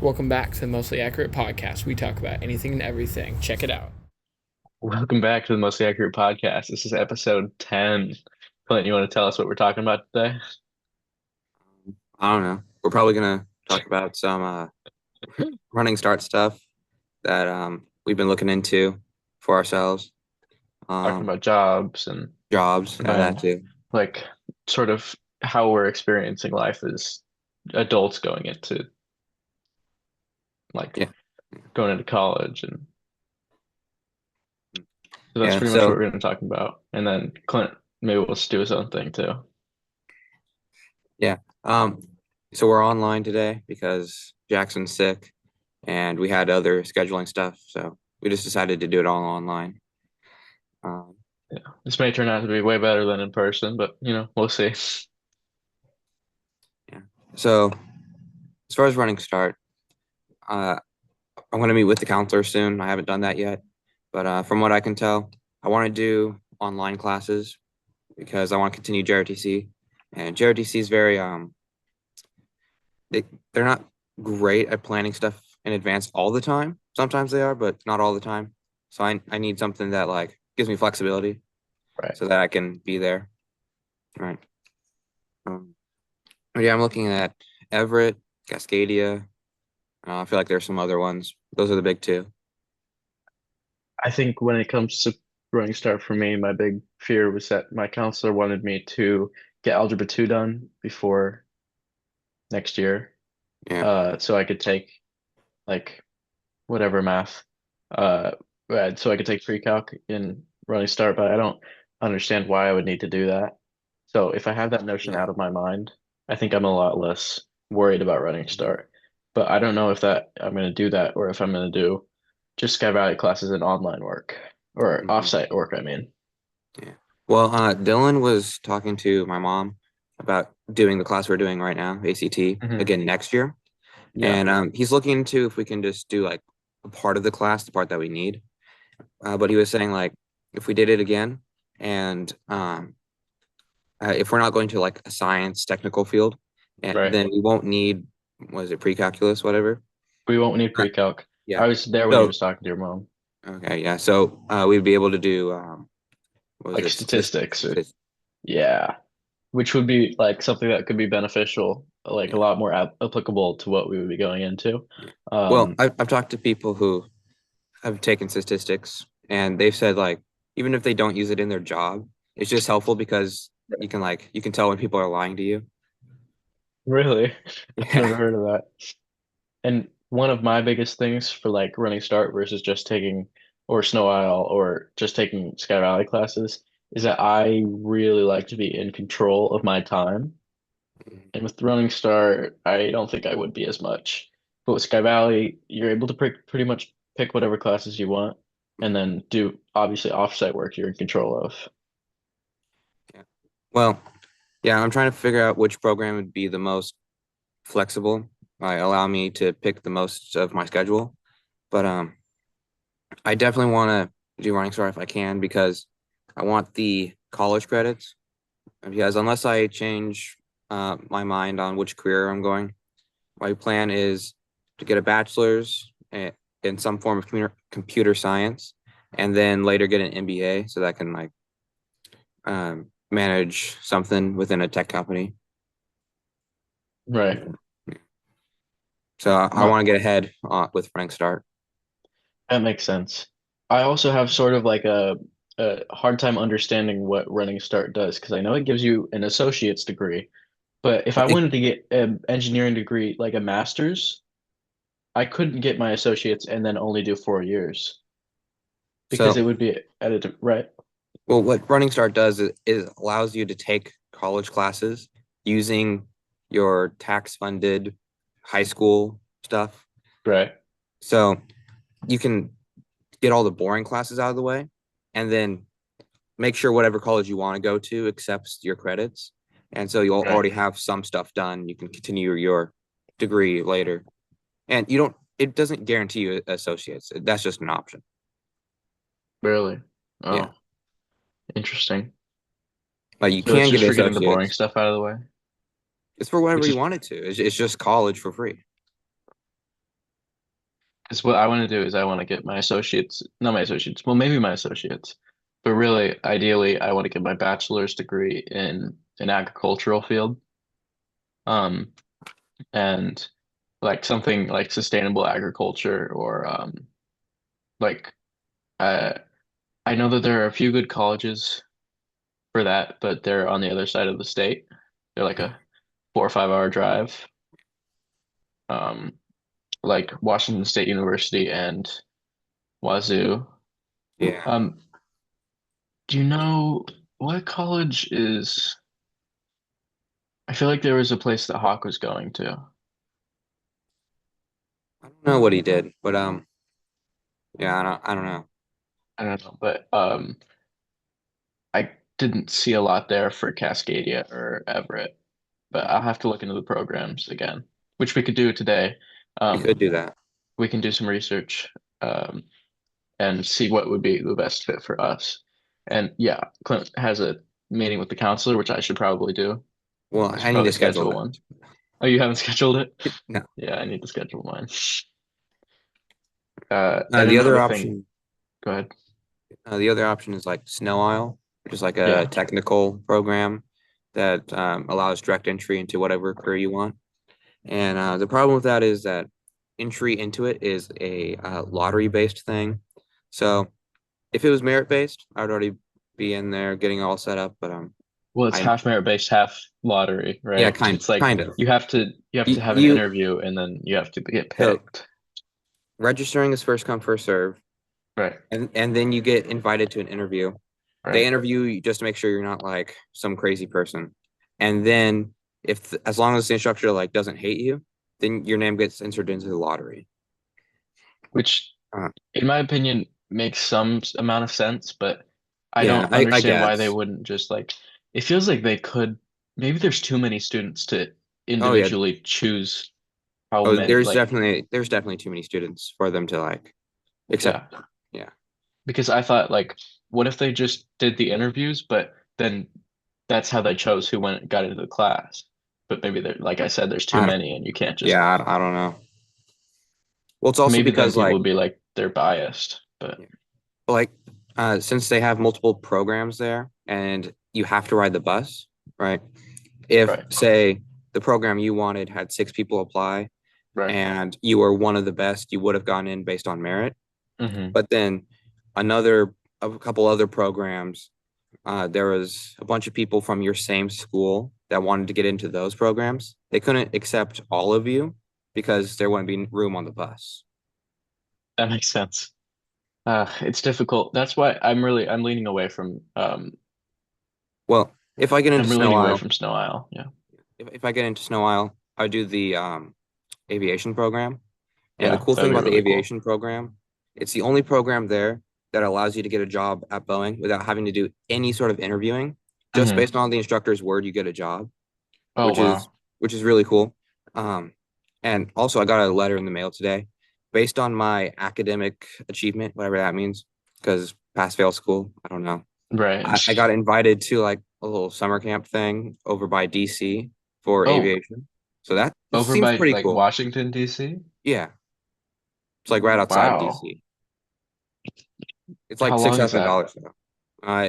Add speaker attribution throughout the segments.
Speaker 1: Welcome back to the Mostly Accurate Podcast. We talk about anything and everything. Check it out.
Speaker 2: Welcome back to the Mostly Accurate Podcast. This is episode 10. Clint, you want to tell us what we're talking about today?
Speaker 3: I don't know. We're probably gonna talk about some running start stuff that we've been looking into for ourselves.
Speaker 2: Talking
Speaker 3: Um,
Speaker 2: about jobs and
Speaker 3: Jobs and that
Speaker 2: then
Speaker 3: too.
Speaker 2: like sort of how we're experiencing life as adults going into like
Speaker 3: Yeah,
Speaker 2: going into college. And so that's
Speaker 3: yeah.
Speaker 2: pretty much what
Speaker 3: So
Speaker 2: we're going to talk about. And then Clint maybe will do his own thing too.
Speaker 3: yeah. Um, so we're online today because Jackson's sick, and we had other scheduling stuff. So we just decided to do it all online. Um,
Speaker 2: Yeah. This may turn out to be way better than in person, but we'll see.
Speaker 3: yeah. So as far as running start, uh, I'm gonna meet with the counselor soon. I haven't done that yet, but from what I can tell, I want to do online classes because I want to continue JRTC. And JRTC is very they're not great at planning stuff in advance all the time. Sometimes they are, but not all the time. So I need something that like gives me flexibility
Speaker 2: Right.
Speaker 3: so that I can be there. Right. Um, but yeah, I'm looking at Everett, Cascadia. I feel like there's some other ones. Those are the big two.
Speaker 2: I think when it comes to running start for me, my big fear was that my counselor wanted me to get Algebra 2 done before next year,
Speaker 3: Yeah.
Speaker 2: so I could take like whatever math, uh, so I could take pre-calc in running start, but I don't understand why I would need to do that. So if I have that notion
Speaker 3: Yeah.
Speaker 2: out of my mind, I think I'm a lot less worried about running start. But I don't know if that I'm going to do that or if I'm going to do just Sky Valley classes and online work or
Speaker 3: Mhm.
Speaker 2: offsite work, I mean.
Speaker 3: Yeah. Well, Dylan was talking to my mom about doing the class we're doing right now, ACT,
Speaker 2: Hmm.
Speaker 3: again next year.
Speaker 2: Yeah,
Speaker 3: And he's looking into if we can just do like a part of the class, the part that we need. But he was saying like if we did it again, and if we're not going to like a science technical field, and
Speaker 2: right.
Speaker 3: then we won't need was it pre-calculus, whatever.
Speaker 2: We won't need
Speaker 3: Uh,
Speaker 2: pre-calc.
Speaker 3: yeah.
Speaker 2: I was there when he
Speaker 3: So
Speaker 2: was talking to your mom,
Speaker 3: okay, yeah. So we'd be able to do what was
Speaker 2: like
Speaker 3: it
Speaker 2: statistics.
Speaker 3: statistics?
Speaker 2: Yeah, which would be like something that could be beneficial, like a
Speaker 3: Yeah.
Speaker 2: lot more applicable to what we would be going into.
Speaker 3: Yeah. Well,
Speaker 2: Um,
Speaker 3: I've talked to people who have taken statistics, and they've said like even if they don't use it in their job, it's just helpful because you can tell when people are lying to you.
Speaker 2: really, I've
Speaker 3: Yeah.
Speaker 2: never heard of that. And one of my biggest things for like running start versus just taking or Snow Isle or just taking Sky Valley classes is that I really like to be in control of my time. And with running start, I don't think I would be as much. But with Sky Valley, you're able to pretty much pick whatever classes you want and then do obviously offsite work you're in control of.
Speaker 3: Yeah. Well, yeah, I'm trying to figure out which program would be the most flexible, allow me to pick the most of my schedule. But I definitely want to do running start if I can because I want the college credits. Because unless I change my mind on which career I'm going, my plan is to get a bachelor's in some form of computer science, and then later get an MBA so that I can like manage something within a tech company.
Speaker 2: Right.
Speaker 3: So I
Speaker 2: No,
Speaker 3: want to get ahead with running start.
Speaker 2: that makes sense. I also have sort of like a hard time understanding what running start does because I know it gives you an associate's degree, but if I
Speaker 3: It,
Speaker 2: wanted to get an engineering degree, like a master's, I couldn't get my associates and then only do 4 years because
Speaker 3: so,
Speaker 2: it would be at a right.
Speaker 3: well, what running start does is allows you to take college classes using your tax funded high school stuff.
Speaker 2: Right.
Speaker 3: So you can get all the boring classes out of the way and then make sure whatever college you want to go to accepts your credits. And so you'll
Speaker 2: Right.
Speaker 3: already have some stuff done. You can continue your degree later. And it doesn't guarantee you associates. That's just an option.
Speaker 2: Really.
Speaker 3: Yeah.
Speaker 2: Oh, interesting.
Speaker 3: Like you
Speaker 2: So it's
Speaker 3: can get
Speaker 2: just for getting the boring
Speaker 3: associates.
Speaker 2: stuff out of the way,
Speaker 3: It's for whatever
Speaker 2: which
Speaker 3: you
Speaker 2: is
Speaker 3: want it to. It's just college for free.
Speaker 2: Because what I want to do is I want to get my associates, not my associates, well, maybe my associates, but really, ideally, I want to get my bachelor's degree in an agricultural field. Um, and like something like sustainable agriculture or like uh, I know that there are a few good colleges for that, but they're on the other side of the state. They're like a 4 or 5 hour drive. Um, like Washington State University and Wazoo.
Speaker 3: Yeah.
Speaker 2: Um, do you know what college is? I feel like there was a place that Hawk was going to.
Speaker 3: I don't know what he did, but yeah, I don't know.
Speaker 2: I don't know, but I didn't see a lot there for Cascadia or Everett. But I'll have to look into the programs again, which we could do today.
Speaker 3: We could
Speaker 2: Um,
Speaker 3: do that.
Speaker 2: we can do some research um, and see what would be the best fit for us. And yeah, Clint has a meeting with the counselor, which I should probably do.
Speaker 3: Well,
Speaker 2: I should
Speaker 3: I need
Speaker 2: probably
Speaker 3: to schedule
Speaker 2: schedule
Speaker 3: that.
Speaker 2: one. Oh, you haven't scheduled it?
Speaker 3: No.
Speaker 2: Yeah, I need to schedule mine.
Speaker 3: Uh,
Speaker 2: And
Speaker 3: the other
Speaker 2: another thing,
Speaker 3: option,
Speaker 2: go ahead.
Speaker 3: the other option is like Snow Isle, which is like a
Speaker 2: Yeah.
Speaker 3: technical program that allows direct entry into whatever career you want. And the problem with that is that entry into it is a lottery-based thing. So if it was merit-based, I would already be in there getting all set up. But
Speaker 2: Well, it's
Speaker 3: I
Speaker 2: half merit based, half lottery,
Speaker 3: yeah,
Speaker 2: right?
Speaker 3: kind
Speaker 2: It's like
Speaker 3: kind of.
Speaker 2: you have to have an
Speaker 3: You
Speaker 2: interview and then you have to get
Speaker 3: so
Speaker 2: picked.
Speaker 3: registering is first come first serve,
Speaker 2: Right,
Speaker 3: and then you get invited to an interview. They
Speaker 2: right.
Speaker 3: interview you just to make sure you're not like some crazy person, and then if as long as the instructor like doesn't hate you, then your name gets entered into the lottery.
Speaker 2: Which,
Speaker 3: Uh,
Speaker 2: in my opinion, makes some amount of sense, but I
Speaker 3: yeah,
Speaker 2: don't
Speaker 3: I
Speaker 2: understand why they
Speaker 3: guess.
Speaker 2: wouldn't just like, it feels like they could, maybe there's too many students to
Speaker 3: Oh yeah.
Speaker 2: individually choose how
Speaker 3: Oh,
Speaker 2: many, like,
Speaker 3: there's definitely too many students for them to like accept.
Speaker 2: yeah.
Speaker 3: Yeah.
Speaker 2: Because I thought, like, what if they just did the interviews, but then that's how they chose who got into the class? But maybe there, like I said, there's too
Speaker 3: I don't,
Speaker 2: many and you can't just,
Speaker 3: yeah, I don't know. Well, it's also
Speaker 2: maybe then
Speaker 3: because
Speaker 2: people
Speaker 3: like
Speaker 2: would be like, they're biased, but
Speaker 3: yeah, like since they have multiple programs there and you have to ride the bus, right? If
Speaker 2: right,
Speaker 3: say the program you wanted had 6 people apply
Speaker 2: right.
Speaker 3: and you were one of the best, you would have gone in based on merit.
Speaker 2: Hmm.
Speaker 3: But then another a couple other programs, there was a bunch of people from your same school that wanted to get into those programs. They couldn't accept all of you because there wouldn't be room on the bus.
Speaker 2: That makes sense. It's difficult. That's why I'm leaning away from
Speaker 3: Well, if I get into
Speaker 2: I'm really
Speaker 3: Snow
Speaker 2: leaning away
Speaker 3: Isle,
Speaker 2: from Snow Isle. Yeah.
Speaker 3: if I get into Snow Isle, I do the aviation program. And the
Speaker 2: Yeah,
Speaker 3: cool
Speaker 2: that'd
Speaker 3: thing
Speaker 2: be
Speaker 3: about the
Speaker 2: really cool.
Speaker 3: aviation program, it's the only program there that allows you to get a job at Boeing without having to do any sort of interviewing. Just
Speaker 2: Hmm.
Speaker 3: based on the instructor's word, you get a job,
Speaker 2: Oh
Speaker 3: which is
Speaker 2: wow.
Speaker 3: which is really cool. Um, and also I got a letter in the mail today based on my academic achievement, whatever that means, because pass fail school, I don't know.
Speaker 2: Right.
Speaker 3: I got invited to like a little summer camp thing over by DC for
Speaker 2: Oh,
Speaker 3: aviation. So that it
Speaker 2: over
Speaker 3: seems
Speaker 2: by
Speaker 3: pretty
Speaker 2: like
Speaker 3: cool.
Speaker 2: Washington, D.C.
Speaker 3: Yeah. It's like right outside
Speaker 2: Wow.
Speaker 3: DC. It's like
Speaker 2: How
Speaker 3: six
Speaker 2: long is
Speaker 3: thousand
Speaker 2: that?
Speaker 3: dollars though.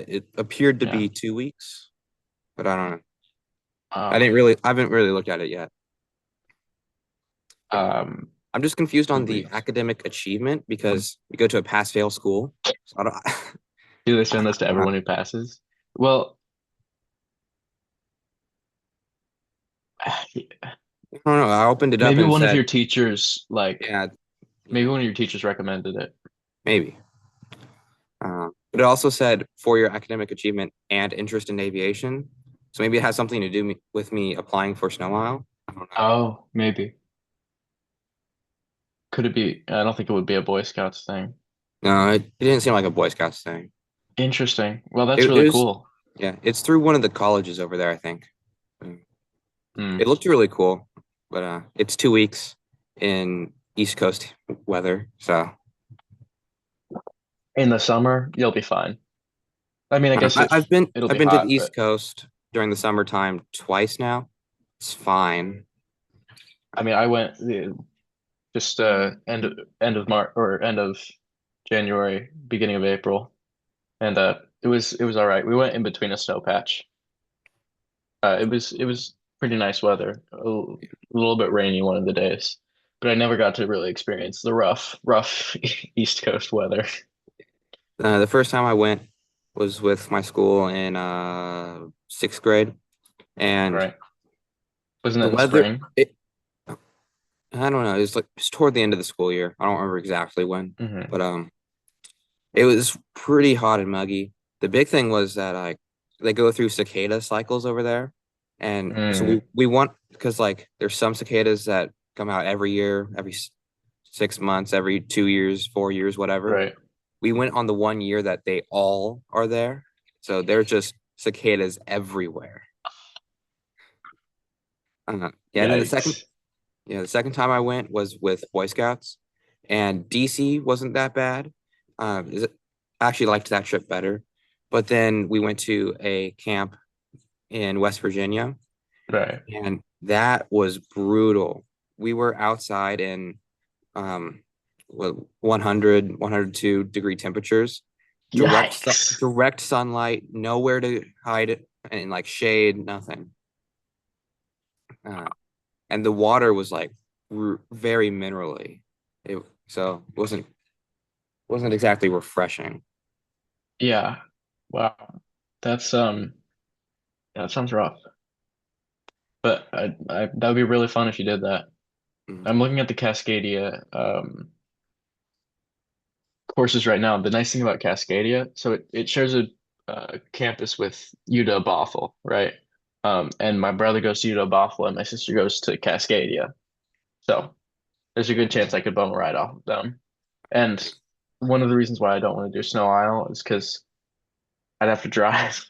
Speaker 3: It appeared to
Speaker 2: Yeah.
Speaker 3: be 2 weeks, but I don't know.
Speaker 2: Wow.
Speaker 3: I haven't really looked at it yet. But
Speaker 2: Um,
Speaker 3: I'm just confused on the
Speaker 2: 2 weeks.
Speaker 3: academic achievement because we go to a pass fail school. So I don't,
Speaker 2: Do they send this to
Speaker 3: I don't know.
Speaker 2: everyone who passes? Well,
Speaker 3: I don't know. I opened it up
Speaker 2: maybe
Speaker 3: and it
Speaker 2: one of
Speaker 3: said,
Speaker 2: your teachers, like,
Speaker 3: yeah,
Speaker 2: maybe
Speaker 3: yeah,
Speaker 2: one of your teachers recommended it.
Speaker 3: maybe. But it also said for your academic achievement and interest in aviation. So maybe it has something to do with me applying for Snow Isle. I don't know.
Speaker 2: Oh, maybe. Could it be? I don't think it would be a Boy Scouts thing.
Speaker 3: No, it didn't seem like a Boy Scouts thing.
Speaker 2: Interesting. Well, that's
Speaker 3: It
Speaker 2: really
Speaker 3: was,
Speaker 2: cool.
Speaker 3: yeah, it's through one of the colleges over there, I think. Mm.
Speaker 2: Hmm.
Speaker 3: It looked really cool, but it's 2 weeks in East Coast weather, so
Speaker 2: In the summer, you'll be fine. I mean, I guess it'll
Speaker 3: I've
Speaker 2: be
Speaker 3: been to the
Speaker 2: hot,
Speaker 3: East
Speaker 2: but
Speaker 3: Coast during the summertime twice now. It's fine.
Speaker 2: I mean, I went. just end of March or end of January, beginning of April, and it was all right. We went in between a snow patch. It was pretty nice weather. A little bit rainy one of the days, but I never got to really experience the rough East Coast weather.
Speaker 3: The first time I went was with my school in sixth grade, and
Speaker 2: Right? Wasn't that
Speaker 3: the
Speaker 2: in the
Speaker 3: weather.
Speaker 2: spring?
Speaker 3: I don't know. It's toward the end of the school year. I don't remember exactly when,
Speaker 2: Hmm.
Speaker 3: but it was pretty hot and muggy. The big thing was that they go through cicada cycles over there, and so we
Speaker 2: Mm,
Speaker 3: we want because like there's some cicadas that come out every year, every 6 months, every 2 years, 4 years, whatever.
Speaker 2: right.
Speaker 3: We went on the one year that they all are there, so they're just cicadas everywhere. Yeah, and then
Speaker 2: Yikes.
Speaker 3: the second time I went was with Boy Scouts, and DC wasn't that bad. I actually liked that trip better. But then we went to a camp in West Virginia,
Speaker 2: Right.
Speaker 3: and that was brutal. We were outside in um, 100, 102-degree temperatures,
Speaker 2: Yikes.
Speaker 3: direct sunlight, nowhere to hide it, and like shade, nothing. Uh, and the water was like very minerally. So it wasn't exactly refreshing.
Speaker 2: Yeah. Wow. That's that sounds rough. But that would be really fun if you did that.
Speaker 3: Mm.
Speaker 2: I'm looking at the Cascadia courses right now. The nice thing about Cascadia, so it shares a campus with UW Bothell, right? And my brother goes to UW Bothell and my sister goes to Cascadia. So there's a good chance I could bum a ride off of them. And one of the reasons why I don't want to do Snow Isle is because I'd have to drive.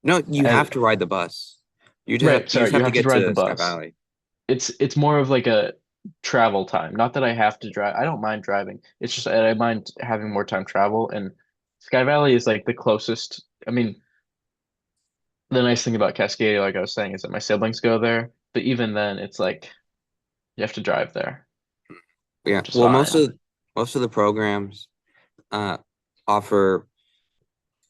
Speaker 3: No, you have
Speaker 2: And
Speaker 3: to ride the bus.
Speaker 2: right,
Speaker 3: You just
Speaker 2: sorry, you
Speaker 3: have to
Speaker 2: have to
Speaker 3: get
Speaker 2: ride the
Speaker 3: to Sky
Speaker 2: bus.
Speaker 3: Valley.
Speaker 2: It's more of like a travel time. Not that I have to drive. I don't mind driving. It's just I mind having more time travel. And Sky Valley is like the closest. I mean, the nice thing about Cascadia, like I was saying, is that my siblings go there. But even then, it's like you have to drive there,
Speaker 3: Yeah.
Speaker 2: which is
Speaker 3: Well,
Speaker 2: fine.
Speaker 3: most of the programs uh offer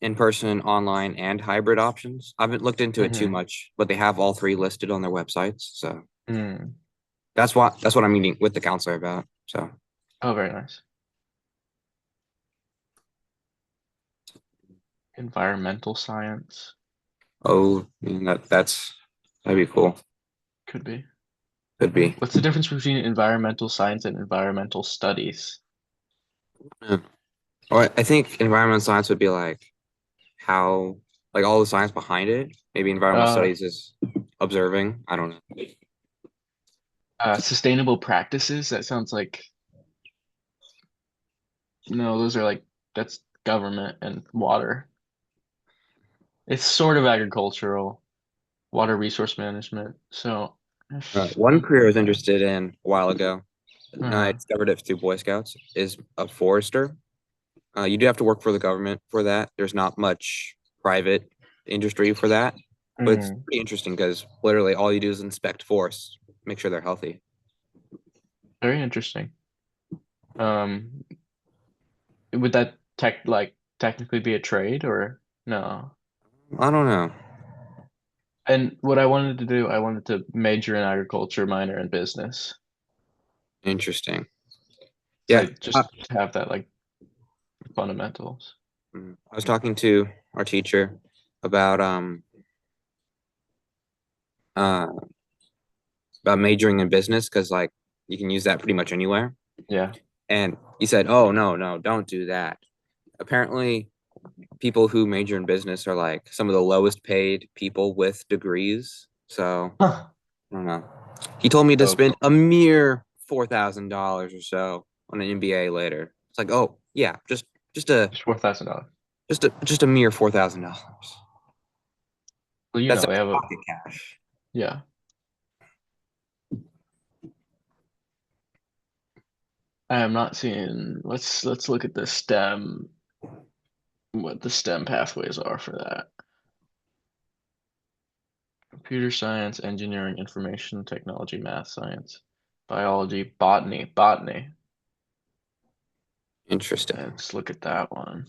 Speaker 3: in-person, online, and hybrid options. I haven't looked into it too
Speaker 2: Hmm.
Speaker 3: much, but they have all three listed on their websites. So
Speaker 2: Mm.
Speaker 3: that's what I'm meeting with the counselor about. So
Speaker 2: Oh, very nice. Environmental science
Speaker 3: oh, I mean, that'd be cool.
Speaker 2: could be.
Speaker 3: Could be.
Speaker 2: What's the difference between environmental science and environmental studies?
Speaker 3: Yeah. Or I think environmental science would be like how like all the science behind it. Maybe environmental
Speaker 2: Uh,
Speaker 3: studies is observing. I don't know.
Speaker 2: Sustainable practices. That sounds like no, those are like that's government and water. It's sort of agricultural, water resource management. So,
Speaker 3: One career I was interested in a while ago, and I
Speaker 2: uh-huh.
Speaker 3: discovered it through Boy Scouts, is a forester. You do have to work for the government for that. There's not much private industry for that, but it's
Speaker 2: Mm,
Speaker 3: pretty interesting because literally all you do is inspect forests, make sure they're healthy.
Speaker 2: very interesting. Um, would that technically be a trade or no?
Speaker 3: I don't know.
Speaker 2: And what I wanted to do, I wanted to major in agriculture, minor in business.
Speaker 3: Interesting.
Speaker 2: So
Speaker 3: Yeah.
Speaker 2: just to have that like fundamentals.
Speaker 3: I was talking to our teacher about uh majoring in business because like you can use that pretty much anywhere.
Speaker 2: Yeah.
Speaker 3: And he said, "Oh no, don't do that." Apparently, people who major in business are like some of the lowest paid people with degrees. So
Speaker 2: Huh.
Speaker 3: I don't know. He told me to
Speaker 2: Oh,
Speaker 3: spend a mere $4,000 or so on an MBA later. It's like, oh yeah, just a
Speaker 2: just $4,000.
Speaker 3: just a mere $4,000.
Speaker 2: Well,
Speaker 3: That's
Speaker 2: they have a
Speaker 3: pocket cash.
Speaker 2: yeah. I am not seeing. Let's look at the STEM. What the STEM pathways are for that. Computer science, engineering, information technology, math science, Biology, botany.
Speaker 3: Interesting.
Speaker 2: Let's look at that one.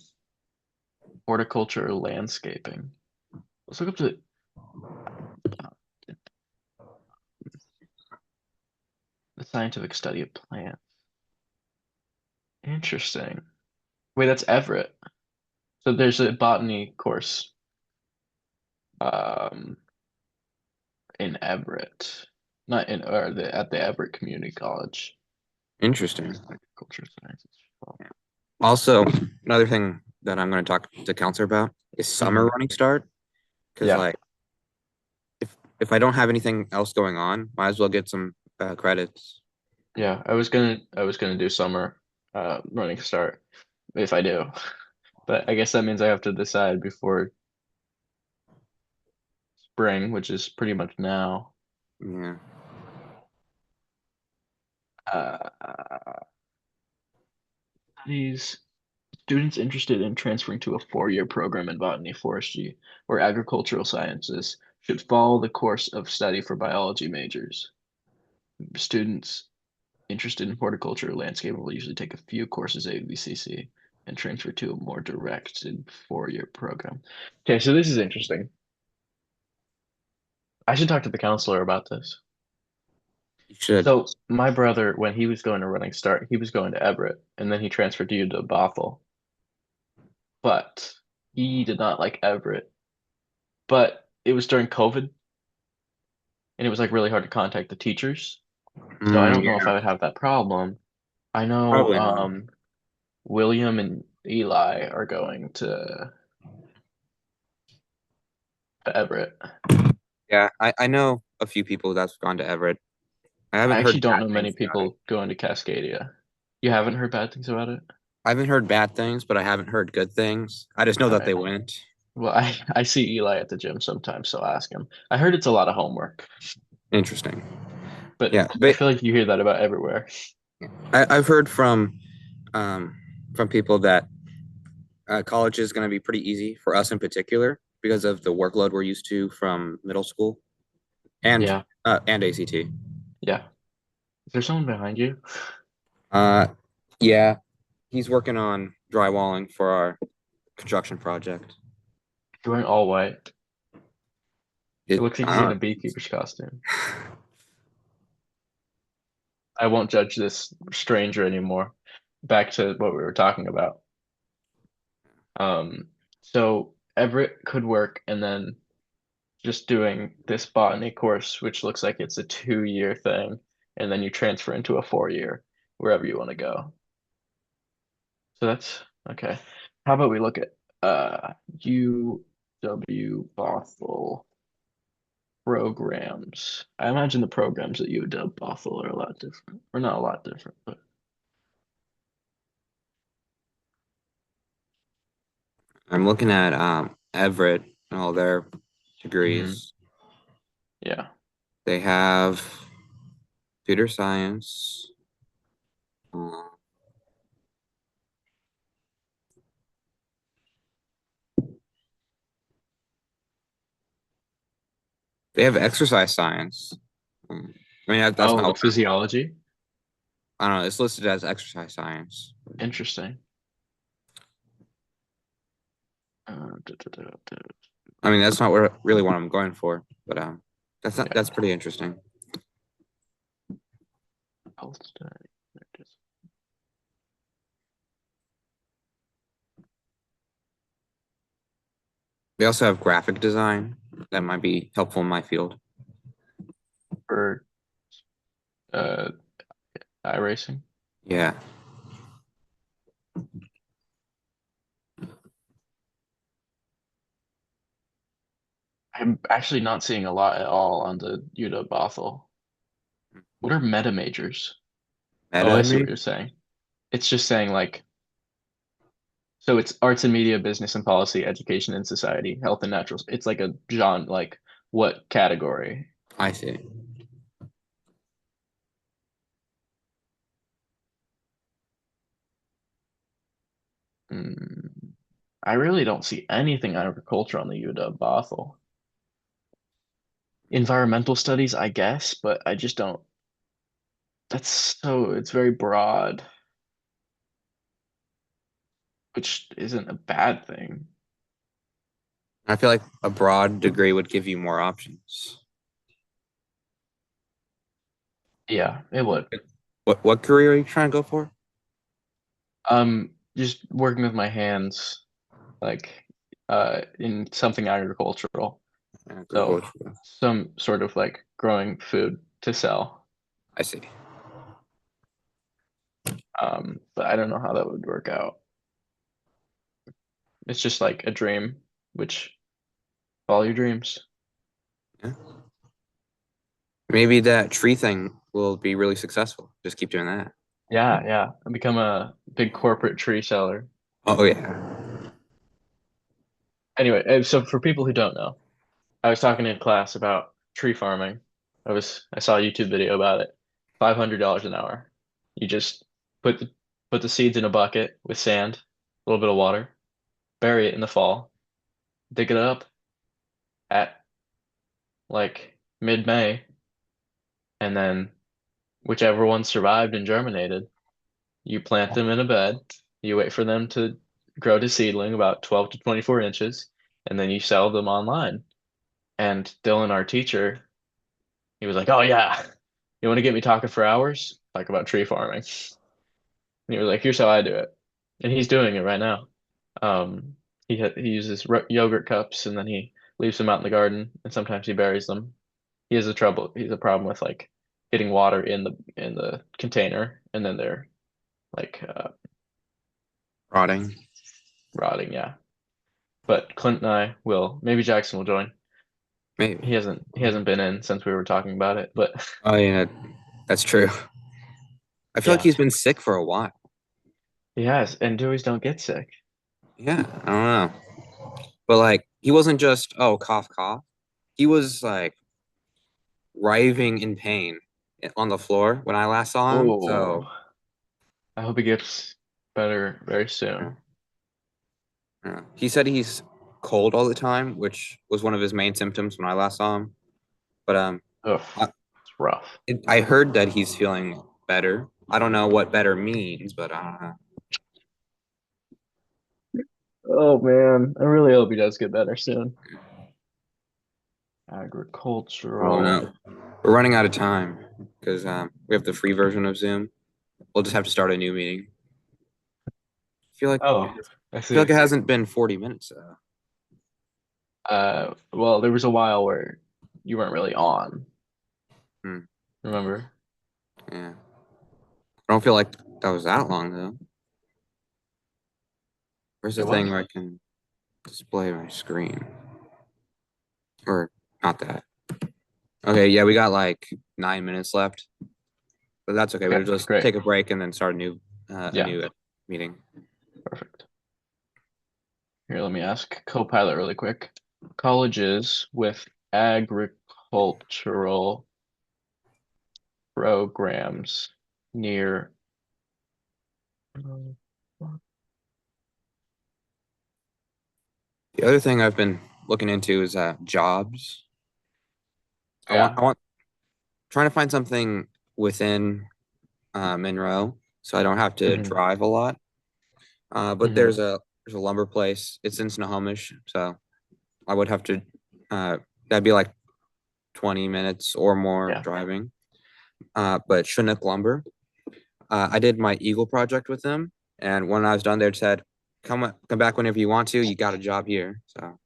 Speaker 2: Horticulture, landscaping. Let's look up the scientific study of plants. Interesting. Wait, that's Everett. So there's a botany course um in Everett. Not in or the at the Everett Community College.
Speaker 3: Interesting.
Speaker 2: Agriculture sciences.
Speaker 3: Also, another thing that I'm going to talk to counselor about is summer running start. Because
Speaker 2: Yeah.
Speaker 3: like if I don't have anything else going on, might as well get some credits.
Speaker 2: Yeah, I was gonna do summer running start if I do. But I guess that means I have to decide before spring, which is pretty much now.
Speaker 3: Yeah.
Speaker 2: Uh, these students interested in transferring to a four-year program in botany, forestry, or agricultural sciences should follow the course of study for biology majors. Students interested in horticulture or landscaping will usually take a few courses at UVCC and transfer to a more directed four-year program. Okay, so this is interesting. I should talk to the counselor about this.
Speaker 3: You should.
Speaker 2: So my brother, when he was going to Running Start, he was going to Everett, and then he transferred to Bothell. But he did not like Everett. But it was during COVID, and it was like really hard to contact the teachers. So I don't know if
Speaker 3: Yeah,
Speaker 2: I would have that problem. I know
Speaker 3: probably not.
Speaker 2: William and Eli are going to Everett.
Speaker 3: Yeah, I know a few people that's gone to Everett. I
Speaker 2: I
Speaker 3: haven't
Speaker 2: actually
Speaker 3: heard
Speaker 2: don't
Speaker 3: bad
Speaker 2: know many
Speaker 3: things about it.
Speaker 2: people going to Cascadia. You haven't heard bad things about it?
Speaker 3: I haven't heard bad things, but I haven't heard good things. I just know
Speaker 2: All
Speaker 3: that they
Speaker 2: right.
Speaker 3: went.
Speaker 2: Well, I see Eli at the gym sometimes, so ask him. I heard it's a lot of homework,
Speaker 3: Interesting.
Speaker 2: but
Speaker 3: Yeah,
Speaker 2: I
Speaker 3: but
Speaker 2: feel like you hear that about everywhere.
Speaker 3: I've heard from people that college is going to be pretty easy for us in particular because of the workload we're used to from middle school and
Speaker 2: Yeah,
Speaker 3: and ACT.
Speaker 2: yeah. Is there someone behind you?
Speaker 3: Uh, yeah, he's working on drywalling for our construction project.
Speaker 2: Doing all white. It
Speaker 3: It,
Speaker 2: looks like he's in
Speaker 3: uh,
Speaker 2: a beekeeper's costume. I won't judge this stranger anymore. Back to what we were talking about. So Everett could work, and then just doing this botany course, which looks like it's a 2-year thing, and then you transfer into a 4-year wherever you want to go. So that's okay. How about we look at UW Bothell programs? I imagine the programs at UW Bothell are a lot different. Or not a lot different, but
Speaker 3: I'm looking at Everett and all their
Speaker 2: mhm,
Speaker 3: degrees.
Speaker 2: yeah.
Speaker 3: They have computer science. uh, They have exercise science. I mean, that's
Speaker 2: Oh,
Speaker 3: not.
Speaker 2: physiology.
Speaker 3: I don't know. It's listed as exercise science.
Speaker 2: Interesting. Da.
Speaker 3: I mean, that's not really what I'm going for, but
Speaker 2: Yeah,
Speaker 3: that's pretty interesting.
Speaker 2: health study. There it is.
Speaker 3: They also have graphic design that might be helpful in my field.
Speaker 2: For uh iRacing.
Speaker 3: Yeah.
Speaker 2: I'm actually not seeing a lot at all on the UW Bothell. What are meta majors? Oh,
Speaker 3: Meta
Speaker 2: I see what
Speaker 3: maybe?
Speaker 2: you're saying. It's just saying like, so it's arts and media, business and policy, education and society, health and naturals. It's like a genre, like what category?
Speaker 3: I see.
Speaker 2: Hmm. I really don't see anything agriculture on the UW Bothell. Environmental studies, I guess, but I just don't it's very broad, which isn't a bad thing.
Speaker 3: I feel like a broad degree would give you more options.
Speaker 2: Yeah, it would.
Speaker 3: What career are you trying to go for?
Speaker 2: Just working with my hands, like in something agricultural. So
Speaker 3: Agriculture.
Speaker 2: some sort of like growing food to sell.
Speaker 3: I see.
Speaker 2: But I don't know how that would work out. It's just like a dream, which follow your dreams.
Speaker 3: Yeah. Maybe that tree thing will be really successful. Just keep doing that.
Speaker 2: Yeah, yeah. And become a big corporate tree seller.
Speaker 3: Oh yeah.
Speaker 2: Anyway, so for people who don't know, I was talking in class about tree farming. I saw a YouTube video about it. $500 an hour. You just put the put the seeds in a bucket with sand, a little bit of water, bury it in the fall, dig it up at like mid-May, and then whichever one survived and germinated, you plant them in a bed. You wait for them to grow to seedling about 12 to 24 inches, and then you sell them online. And Dylan, our teacher, he was like, "Oh yeah, you want to get me talking for hours? Talk about tree farming." And he was like, "Here's how I do it," and he's doing it right now. He uses yogurt cups and then he leaves them out in the garden, and sometimes he buries them. He's a problem with like getting water in the container, and then they're like
Speaker 3: Rotting.
Speaker 2: rotting. Yeah, but Clint and I will. Maybe Jackson will join.
Speaker 3: Maybe.
Speaker 2: He hasn't been in since we were talking about it, but
Speaker 3: Oh yeah, that's true. I feel like
Speaker 2: yeah,
Speaker 3: he's been sick for a while.
Speaker 2: he has. And Dewey's don't get sick.
Speaker 3: Yeah, I don't know. But like he wasn't just cough cough. He was like writhing in pain on the floor when I last saw him.
Speaker 2: Oh,
Speaker 3: So
Speaker 2: I hope he gets better very
Speaker 3: yeah,
Speaker 2: soon.
Speaker 3: yeah. He said he's cold all the time, which was one of his main symptoms when I last saw him. But
Speaker 2: Ugh,
Speaker 3: I,
Speaker 2: it's rough.
Speaker 3: I heard that he's feeling better. I don't know what better means, but I don't know.
Speaker 2: Oh man, I really hope he does get better soon.
Speaker 3: Oh
Speaker 2: Agricultural.
Speaker 3: no, we're running out of time because we have the free version of Zoom. We'll just have to start a new meeting.
Speaker 2: Oh, I
Speaker 3: I feel like
Speaker 2: see.
Speaker 3: it hasn't been 40 minutes though.
Speaker 2: Well, there was a while where you weren't really on,
Speaker 3: Hmm,
Speaker 2: remember?
Speaker 3: yeah. I don't feel like that was that long though. Where's
Speaker 2: It
Speaker 3: the thing
Speaker 2: was.
Speaker 3: where I can display my screen? Or not that. Okay, yeah, we got like 9 minutes left, but that's okay. We'll
Speaker 2: Okay,
Speaker 3: just
Speaker 2: great.
Speaker 3: take a break and then start a
Speaker 2: Yeah,
Speaker 3: new meeting.
Speaker 2: perfect. Here, let me ask Copilot really quick. Colleges with agricultural programs near.
Speaker 3: The other thing I've been looking into is jobs.
Speaker 2: Yeah.
Speaker 3: I want trying to find something within Monroe so I don't have to
Speaker 2: Hmm.
Speaker 3: drive a lot. But
Speaker 2: Hmm.
Speaker 3: there's a lumber place. It's in Snohomish, so I would have to that'd be like 20 minutes or more
Speaker 2: Yeah.
Speaker 3: driving. But Chinook Lumber, I did my Eagle project with them, and when I was done, they said, come back whenever you want to. You got a job here." So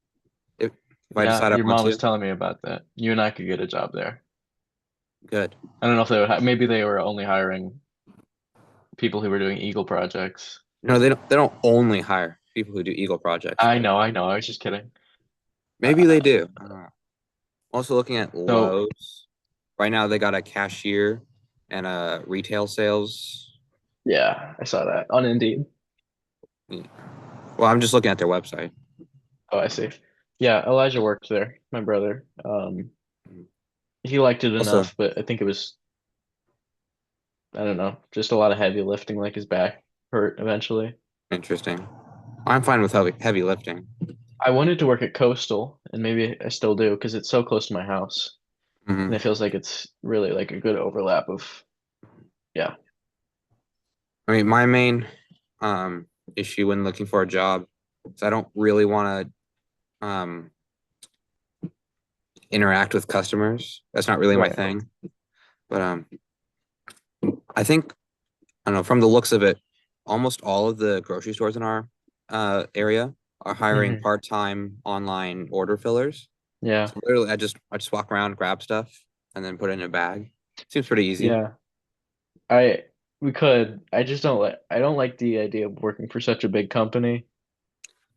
Speaker 3: if I
Speaker 2: Yeah,
Speaker 3: decide I
Speaker 2: your
Speaker 3: want
Speaker 2: mom was
Speaker 3: to,
Speaker 2: telling me about that. You and I could get a job there.
Speaker 3: good.
Speaker 2: I don't know if they would maybe they were only hiring people who were doing Eagle projects.
Speaker 3: No, they don't only hire people who do Eagle projects,
Speaker 2: I
Speaker 3: but
Speaker 2: know, I know. I was just kidding.
Speaker 3: maybe they
Speaker 2: Uh,
Speaker 3: do. I don't know. Also looking at
Speaker 2: so
Speaker 3: Lowe's. Right now they got a cashier and a retail sales.
Speaker 2: yeah, I saw that on Indeed.
Speaker 3: Well, I'm just looking at their website.
Speaker 2: Oh, I see. Yeah, Elijah worked there, my brother. He liked it
Speaker 3: Also
Speaker 2: enough, but I think it was, I don't know, just a lot of heavy lifting, like his back hurt eventually.
Speaker 3: interesting. I'm fine with heavy lifting.
Speaker 2: I wanted to work at Coastal, and maybe I still do because it's so close to my house, and
Speaker 3: Hmm.
Speaker 2: it feels like it's really like a good overlap of Yeah.
Speaker 3: I mean, my main issue when looking for a job is I don't really want to interact with customers. That's not really my
Speaker 2: Right.
Speaker 3: thing. But I think I don't know, from the looks of it, almost all of the grocery stores in our area are hiring
Speaker 2: Hmm.
Speaker 3: part-time online order fillers.
Speaker 2: Yeah.
Speaker 3: So literally, I just walk around, grab stuff, and then put it in a bag. Seems pretty easy.
Speaker 2: Yeah. I we could. I don't like the idea of working for such a big company,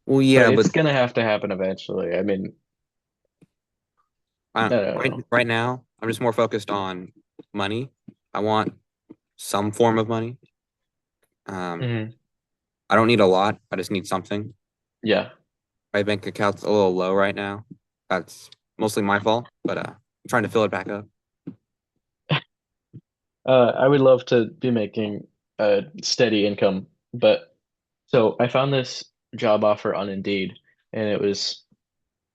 Speaker 3: Well,
Speaker 2: but
Speaker 3: yeah,
Speaker 2: it's
Speaker 3: but
Speaker 2: gonna have to happen eventually. I mean, I don't
Speaker 3: right
Speaker 2: know.
Speaker 3: right now, I'm just more focused on money. I want some form of money. Um,
Speaker 2: Hmm.
Speaker 3: I don't need a lot. I just need something.
Speaker 2: Yeah.
Speaker 3: My bank account's a little low right now. That's mostly my fault, but I'm trying to fill it back up.
Speaker 2: I would love to be making a steady income, but so I found this job offer on Indeed, and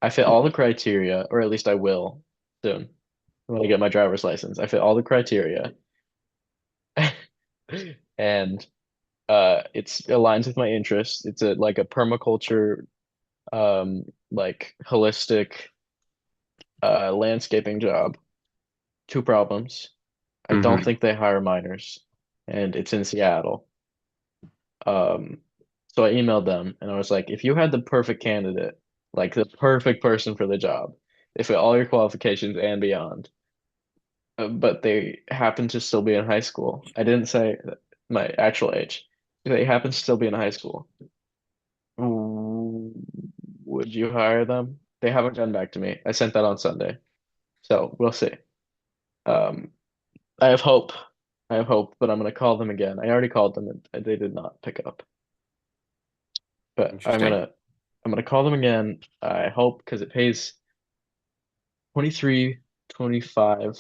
Speaker 2: I fit all the criteria, or at least I will soon when I get my driver's license. I fit all the criteria, and it's aligns with my interests. It's like a permaculture, like holistic landscaping job. Two problems. I don't
Speaker 3: Hmm.
Speaker 2: think they hire minors, and it's in Seattle. Um, so I emailed them and I was like, if you had the perfect candidate, like the perfect person for the job, they fit all your qualifications and beyond, but they happen to still be in high school. I didn't say my actual age. They happen to still be in high school. Would you hire them? They haven't gotten back to me. I sent that on Sunday. So we'll see. Um, I have hope. I have hope, but I'm gonna call them again. I already called them and they did not pick up. But
Speaker 3: Interesting.
Speaker 2: I'm gonna call them again. I hope because it pays 23, 25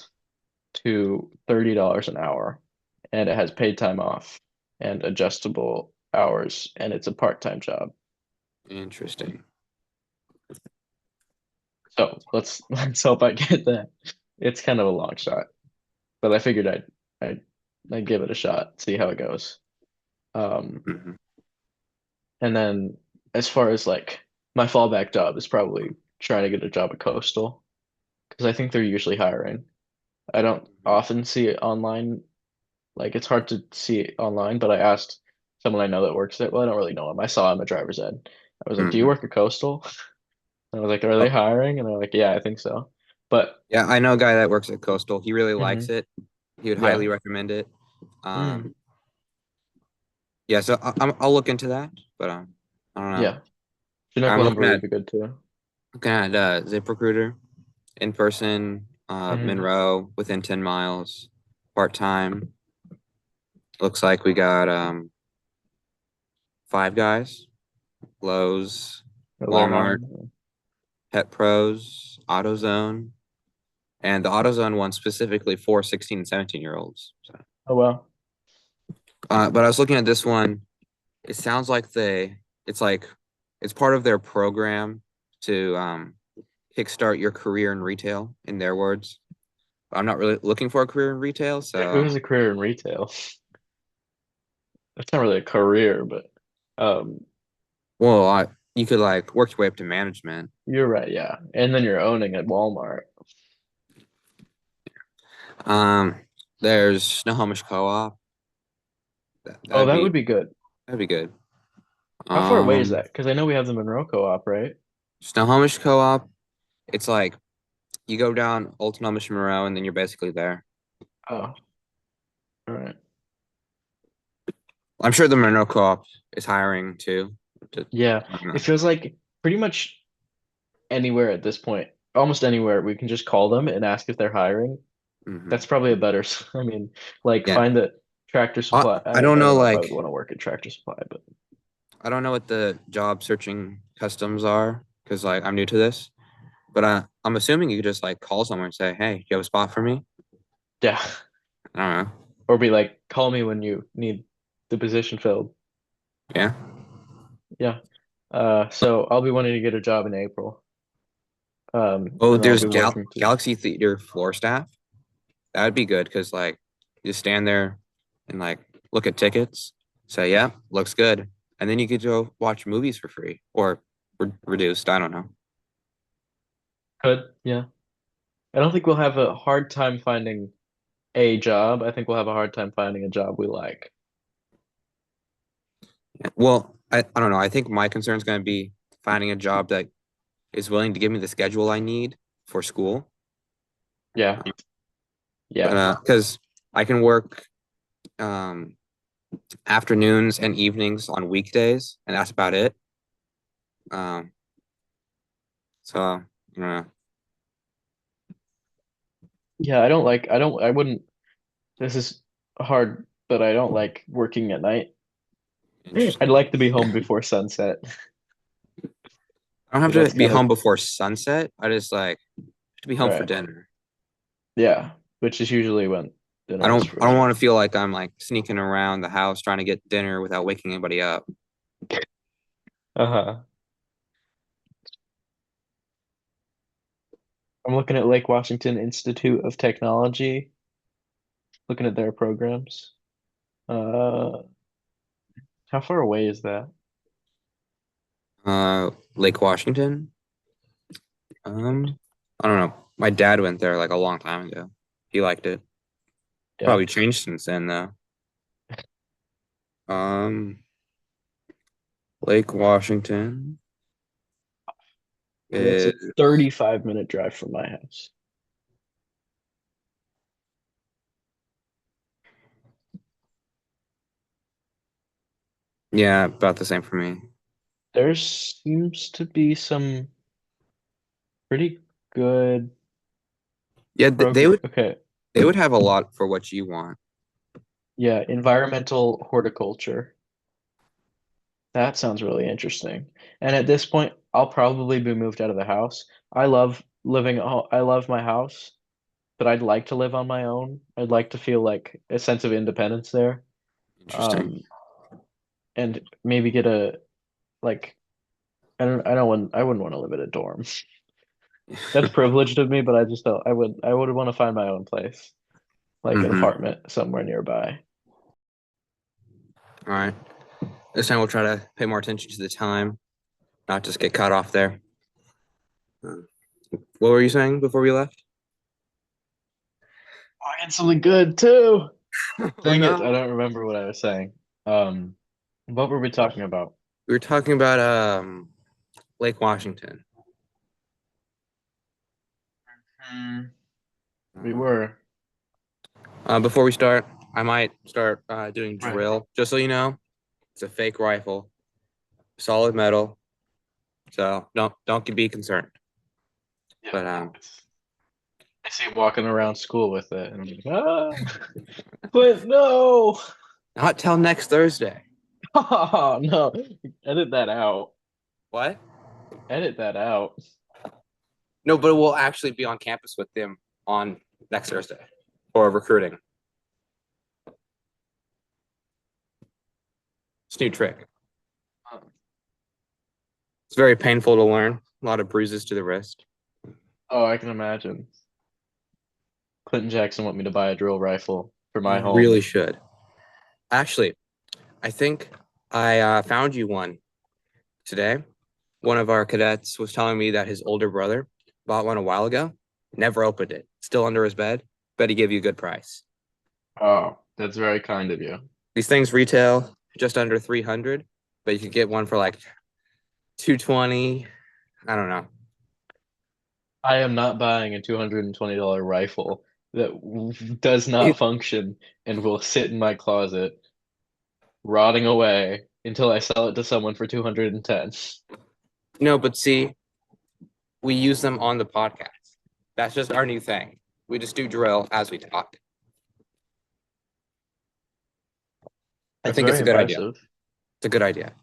Speaker 2: to $30 an hour, and it has paid time off and adjustable hours, and it's a part-time job.
Speaker 3: Interesting.
Speaker 2: So let's hope I get that. It's kind of a long shot, but I figured I'd give it a shot, see how it goes. Um,
Speaker 3: Hmm.
Speaker 2: and then as far as like my fallback job is probably trying to get a job at Coastal because I think they're usually hiring. I don't often see it online. Like it's hard to see it online, but I asked someone I know that works there. Well, I don't really know him. I saw him at driver's ed. I was like, "Do you
Speaker 3: Hmm.
Speaker 2: work at Coastal?" And I was like, "Are
Speaker 3: Oh,
Speaker 2: they hiring?" And they're like, "Yeah, I think so." But
Speaker 3: yeah, I know a guy that works at Coastal. He really likes
Speaker 2: mhm,
Speaker 3: it. He would
Speaker 2: yeah,
Speaker 3: highly recommend it.
Speaker 2: mm,
Speaker 3: Um, yeah, so I'll look into that, but I don't know.
Speaker 2: yeah. Chinook
Speaker 3: I'm looking
Speaker 2: lumber would
Speaker 3: at
Speaker 2: be good too.
Speaker 3: ZipRecruiter in person,
Speaker 2: Hmm.
Speaker 3: Monroe within 10 miles, part time. Looks like we got Five Guys, Lowe's,
Speaker 2: Oh, they're
Speaker 3: Walmart,
Speaker 2: hiring.
Speaker 3: Pet Pros, AutoZone, and the AutoZone one specifically for 16 and 17-year-olds. So,
Speaker 2: Oh well,
Speaker 3: but I was looking at this one. It sounds like it's like it's part of their program to kickstart your career in retail, in their words. I'm not really looking for a career in retail,
Speaker 2: who
Speaker 3: so
Speaker 2: has a career in retail? That's not really a career, but um,
Speaker 3: well, you could like work your way up to management.
Speaker 2: you're right. Yeah, and then you're owning at Walmart.
Speaker 3: Um, there's Snohomish Co-op.
Speaker 2: Oh,
Speaker 3: That'd
Speaker 2: that
Speaker 3: be
Speaker 2: would be good.
Speaker 3: that'd be good.
Speaker 2: How far away is
Speaker 3: Um,
Speaker 2: that? Because I know we have the Monroe Co-op, right?
Speaker 3: Snohomish Co-op. It's like you go down Old Snohomish Monroe, and then you're basically there.
Speaker 2: Oh, all right.
Speaker 3: I'm sure the Monroe Co-op is hiring too. To,
Speaker 2: Yeah,
Speaker 3: I don't
Speaker 2: it
Speaker 3: know.
Speaker 2: feels like pretty much anywhere at this point, almost anywhere, we can just call them and ask if they're hiring. That's
Speaker 3: Hmm.
Speaker 2: probably a better, I mean, like
Speaker 3: Yeah,
Speaker 2: find the Tractor
Speaker 3: I
Speaker 2: Supply.
Speaker 3: I don't
Speaker 2: I
Speaker 3: know
Speaker 2: don't know if I would
Speaker 3: like
Speaker 2: want to work at Tractor Supply, but
Speaker 3: I don't know what the job searching customs are because like I'm new to this, but I'm assuming you could just like call someone and say, "Hey, you have a spot for me?"
Speaker 2: yeah.
Speaker 3: I don't know.
Speaker 2: Or be like, call me when you need the position filled.
Speaker 3: Yeah.
Speaker 2: Yeah. So I'll be wanting to get a job in April.
Speaker 3: Oh,
Speaker 2: And I'll
Speaker 3: there's
Speaker 2: be working to,
Speaker 3: Galaxy Theater floor staff. That would be good because like you just stand there, and like look at tickets, say, yeah, looks good. And then you could go watch movies for free or reduced. I don't know.
Speaker 2: Could, yeah. I don't think we'll have a hard time finding a job. I think we'll have a hard time finding a job we like.
Speaker 3: Well, I don't know. I think my concern is going to be finding a job that is willing to give me the schedule I need for school.
Speaker 2: Yeah. Yeah.
Speaker 3: But because I can work um afternoons and evenings on weekdays, and that's about it. Um, so you know,
Speaker 2: Yeah, I wouldn't, this is hard, but I don't like working at night. I'd
Speaker 3: interesting.
Speaker 2: like to be home before sunset.
Speaker 3: I don't
Speaker 2: But
Speaker 3: have
Speaker 2: that's
Speaker 3: to be
Speaker 2: kind of
Speaker 3: home before sunset. I just like to be home for
Speaker 2: right.
Speaker 3: dinner.
Speaker 2: Yeah, which is usually when
Speaker 3: I
Speaker 2: dinner is
Speaker 3: don't
Speaker 2: for
Speaker 3: I don't
Speaker 2: me.
Speaker 3: want to feel like I'm like sneaking around the house trying to get dinner without waking anybody up.
Speaker 2: Uh-huh. I'm looking at Lake Washington Institute of Technology, looking at their programs. Uh, how far away is that?
Speaker 3: Lake Washington. I don't know. My dad went there like a long time ago. He liked it.
Speaker 2: Yeah.
Speaker 3: Probably changed since then though. Um, Lake Washington
Speaker 2: That's a
Speaker 3: is
Speaker 2: 35-minute drive from my house.
Speaker 3: yeah, about the same for me.
Speaker 2: There seems to be some pretty good
Speaker 3: Yeah,
Speaker 2: program. Okay.
Speaker 3: they would have a lot for what you want.
Speaker 2: Yeah, environmental horticulture. That sounds really interesting. And at this point, I'll probably be moved out of the house. I love my house, but I'd like to live on my own. I'd like to feel like a sense of independence there.
Speaker 3: Interesting.
Speaker 2: Um, and maybe get a like I wouldn't want to live in a dorm. That's privileged of me, but I just don't I would want to find my own place, like an
Speaker 3: Mm-hmm.
Speaker 2: apartment somewhere nearby.
Speaker 3: All right. This time we'll try to pay more attention to the time, not just get caught off there. Uh, What were you saying before we left?
Speaker 2: Oh, I had something good too.
Speaker 3: Oh
Speaker 2: Dang it,
Speaker 3: no.
Speaker 2: I don't remember what I was saying. What were we talking about?
Speaker 3: We were talking about Lake Washington.
Speaker 2: Hmm, we
Speaker 3: Uh,
Speaker 2: were.
Speaker 3: before we start, I might start doing
Speaker 2: Right.
Speaker 3: drill. Just so you know, it's a fake rifle, solid metal. So don't be concerned.
Speaker 2: Yeah.
Speaker 3: But
Speaker 2: I see him walking around school with it, and I'm like, ah, but no,
Speaker 3: not till next Thursday.
Speaker 2: oh, no, edit that out.
Speaker 3: What?
Speaker 2: Edit that out.
Speaker 3: No, but we'll actually be on campus with them on next Thursday for recruiting. It's a new trick. It's very painful to learn. A lot of bruises to the wrist.
Speaker 2: Oh, I can imagine. Clinton Jackson want me to buy a drill rifle for my
Speaker 3: You
Speaker 2: home.
Speaker 3: really should. Actually, I think I found you one today. One of our cadets was telling me that his older brother bought one a while ago, never opened it, still under his bed. Bet he gave you a good price.
Speaker 2: Oh, that's very kind of you.
Speaker 3: These things retail just under 300, but you could get one for like 220. I don't know.
Speaker 2: I am not buying a $220 rifle that does not
Speaker 3: It,
Speaker 2: function and will sit in my closet rotting away until I sell it to someone for 210.
Speaker 3: no, but see, we use them on the podcast. That's just our new thing. We just do drill as we talk. I
Speaker 2: That's
Speaker 3: think it's
Speaker 2: very
Speaker 3: a good idea.
Speaker 2: impressive.
Speaker 3: It's a good idea.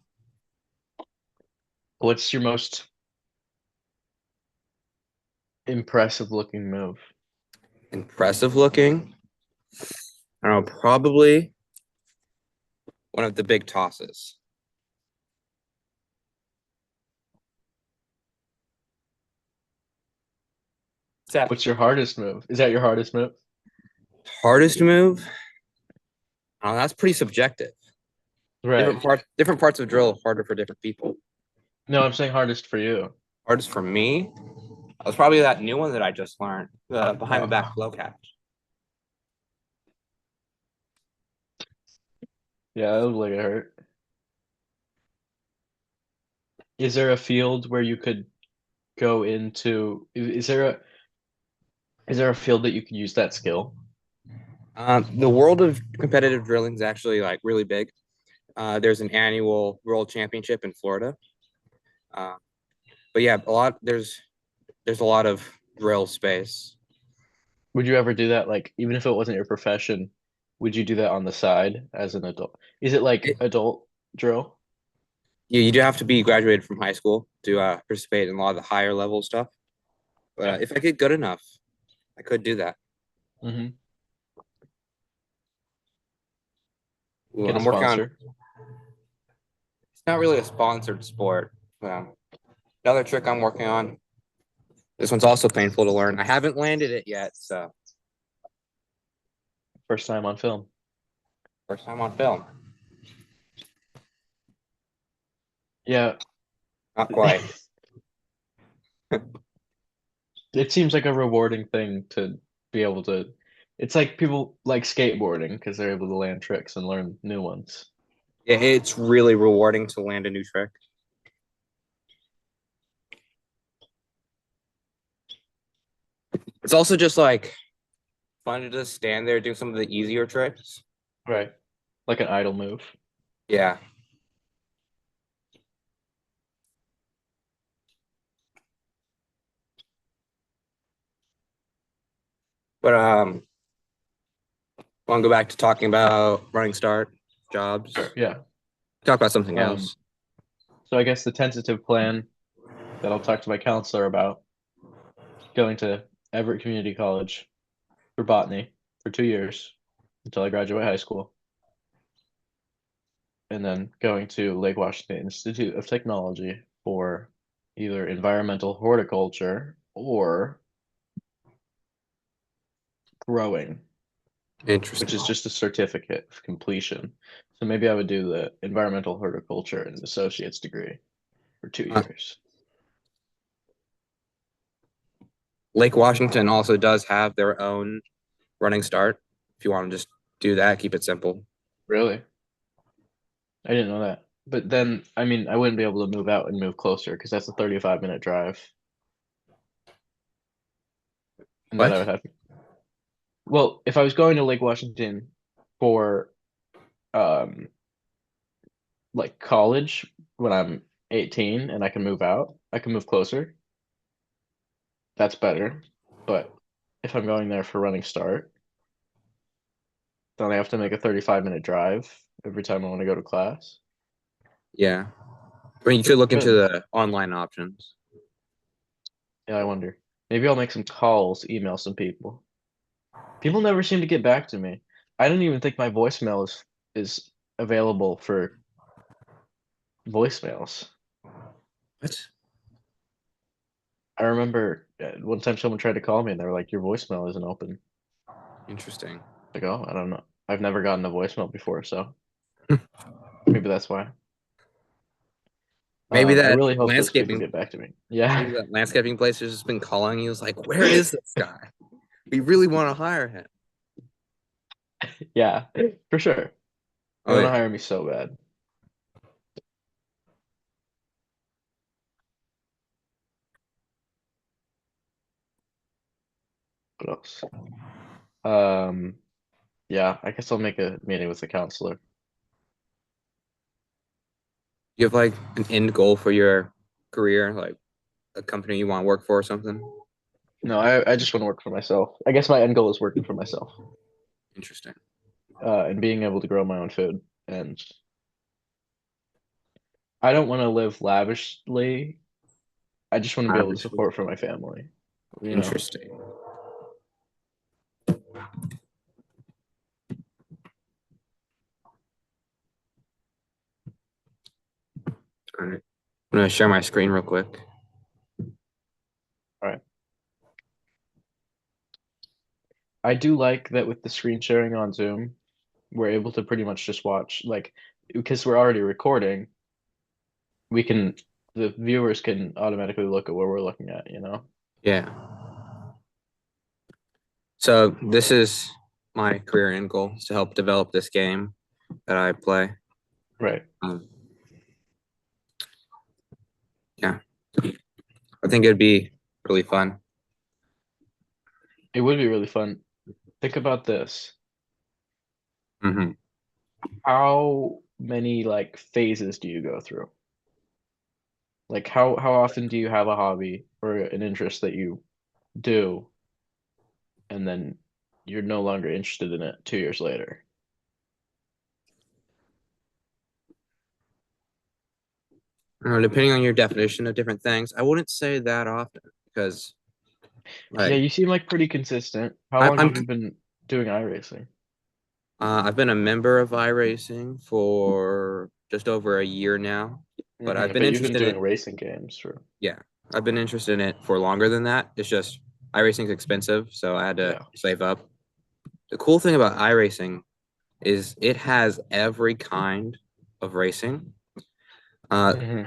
Speaker 2: What's your most impressive looking move?
Speaker 3: Impressive looking. I don't know, probably one of the big tosses. What's that?
Speaker 2: What's your hardest move? Is that your hardest move?
Speaker 3: Hardest move? That's pretty subjective.
Speaker 2: Right.
Speaker 3: Different parts of drill harder for different people.
Speaker 2: No, I'm saying hardest for you.
Speaker 3: Hardest for me was probably that new one that I just learned, the behind the back flow catch.
Speaker 2: Yeah, it looked like it hurt. Is there a field where you could go into? Is there a field that you could use that skill?
Speaker 3: The world of competitive drilling is actually like really big. There's an annual world championship in Florida. Uh, but yeah, there's a lot of drill space.
Speaker 2: Would you ever do that? Like, even if it wasn't your profession, would you do that on the side as an adult? Is it like
Speaker 3: It,
Speaker 2: adult drill?
Speaker 3: you do have to be graduated from high school to participate in a lot of the higher level stuff. But
Speaker 2: Yeah.
Speaker 3: if I get good enough, I could do that.
Speaker 2: Mm-hmm.
Speaker 3: Ooh,
Speaker 2: Get a
Speaker 3: I'm working on.
Speaker 2: sponsor.
Speaker 3: It's not really a sponsored sport. Another trick I'm working on. This one's also painful to learn. I haven't landed it yet, so
Speaker 2: First time on film.
Speaker 3: first time on film.
Speaker 2: Yeah.
Speaker 3: Not quite.
Speaker 2: It seems like a rewarding thing to be able to. It's like people like skateboarding because they're able to land tricks and learn new ones.
Speaker 3: Yeah, it's really rewarding to land a new trick. It's also just like fun to just stand there doing some of the easier tricks.
Speaker 2: Right. Like an idle move.
Speaker 3: Yeah. But want to go back to talking about running start, jobs,
Speaker 2: Yeah.
Speaker 3: talk about something
Speaker 2: Um,
Speaker 3: else.
Speaker 2: so I guess the tentative plan that I'll talk to my counselor about going to Everett Community College for botany for 2 years until I graduate high school, and then going to Lake Washington Institute of Technology for either environmental horticulture or growing, which
Speaker 3: Interesting.
Speaker 2: is just a certificate of completion. So maybe I would do the environmental horticulture and associate's degree for 2 years.
Speaker 3: Lake Washington also does have their own running start. If you want to just do that, keep it simple.
Speaker 2: Really? I didn't know that. But then, I mean, I wouldn't be able to move out and move closer because that's a 35-minute drive. And then I would
Speaker 3: What?
Speaker 2: have, well, if I was going to Lake Washington for um like college when I'm 18 and I can move out, I can move closer. That's better. But if I'm going there for running start, then I have to make a 35-minute drive every time I want to go to class.
Speaker 3: Yeah. I mean, you could look into
Speaker 2: Good.
Speaker 3: the online options.
Speaker 2: Yeah, I wonder. Maybe I'll make some calls, email some people. People never seem to get back to me. I don't even think my voicemail is available for voicemails.
Speaker 3: What?
Speaker 2: I remember one time someone tried to call me and they were like, "Your voicemail isn't open."
Speaker 3: Interesting.
Speaker 2: Like, oh, I don't know. I've never gotten a voicemail before, so maybe that's why.
Speaker 3: Maybe
Speaker 2: I
Speaker 3: that
Speaker 2: really hope those people
Speaker 3: landscaping,
Speaker 2: get back to me. Yeah,
Speaker 3: maybe that landscaping place has just been calling you. It's like, where is this guy? We really want to hire him.
Speaker 2: yeah, for sure. They
Speaker 3: Oh
Speaker 2: want to
Speaker 3: yeah.
Speaker 2: hire me so bad. What else? Um, yeah, I guess I'll make a meeting with the counselor.
Speaker 3: You have like an end goal for your career, like a company you want to work for or something?
Speaker 2: No, I just want to work for myself. I guess my end goal is working for myself,
Speaker 3: Interesting.
Speaker 2: and being able to grow my own food. And I don't want to live lavishly. I just want to be able to
Speaker 3: Obviously.
Speaker 2: support for my family, you know?
Speaker 3: Interesting. All right. I'm gonna share my screen real quick.
Speaker 2: All right. I do like that with the screen sharing on Zoom, we're able to pretty much just watch like because we're already recording, we can the viewers can automatically look at what we're looking at, you know?
Speaker 3: Yeah. So this is my career end goal is to help develop this game that I play.
Speaker 2: Right.
Speaker 3: Um, yeah, I think it'd be really fun.
Speaker 2: It would be really fun. Think about this.
Speaker 3: Hmm.
Speaker 2: How many like phases do you go through? Like how often do you have a hobby or an interest that you do and then you're no longer interested in it 2 years later?
Speaker 3: Depending on your definition of different things, I wouldn't say that often because
Speaker 2: Yeah,
Speaker 3: like
Speaker 2: you seem like pretty consistent. How
Speaker 3: I,
Speaker 2: long
Speaker 3: I'm
Speaker 2: have you been doing iRacing?
Speaker 3: I've been a member of iRacing for just over a year now, but I've been
Speaker 2: But you've been
Speaker 3: interested in
Speaker 2: doing
Speaker 3: it.
Speaker 2: racing games for
Speaker 3: Yeah, I've been interested in it for longer than that. It's just iRacing's expensive, so I had to
Speaker 2: yeah.
Speaker 3: save up. The cool thing about iRacing is it has every kind of racing. Uh,
Speaker 2: Hmm.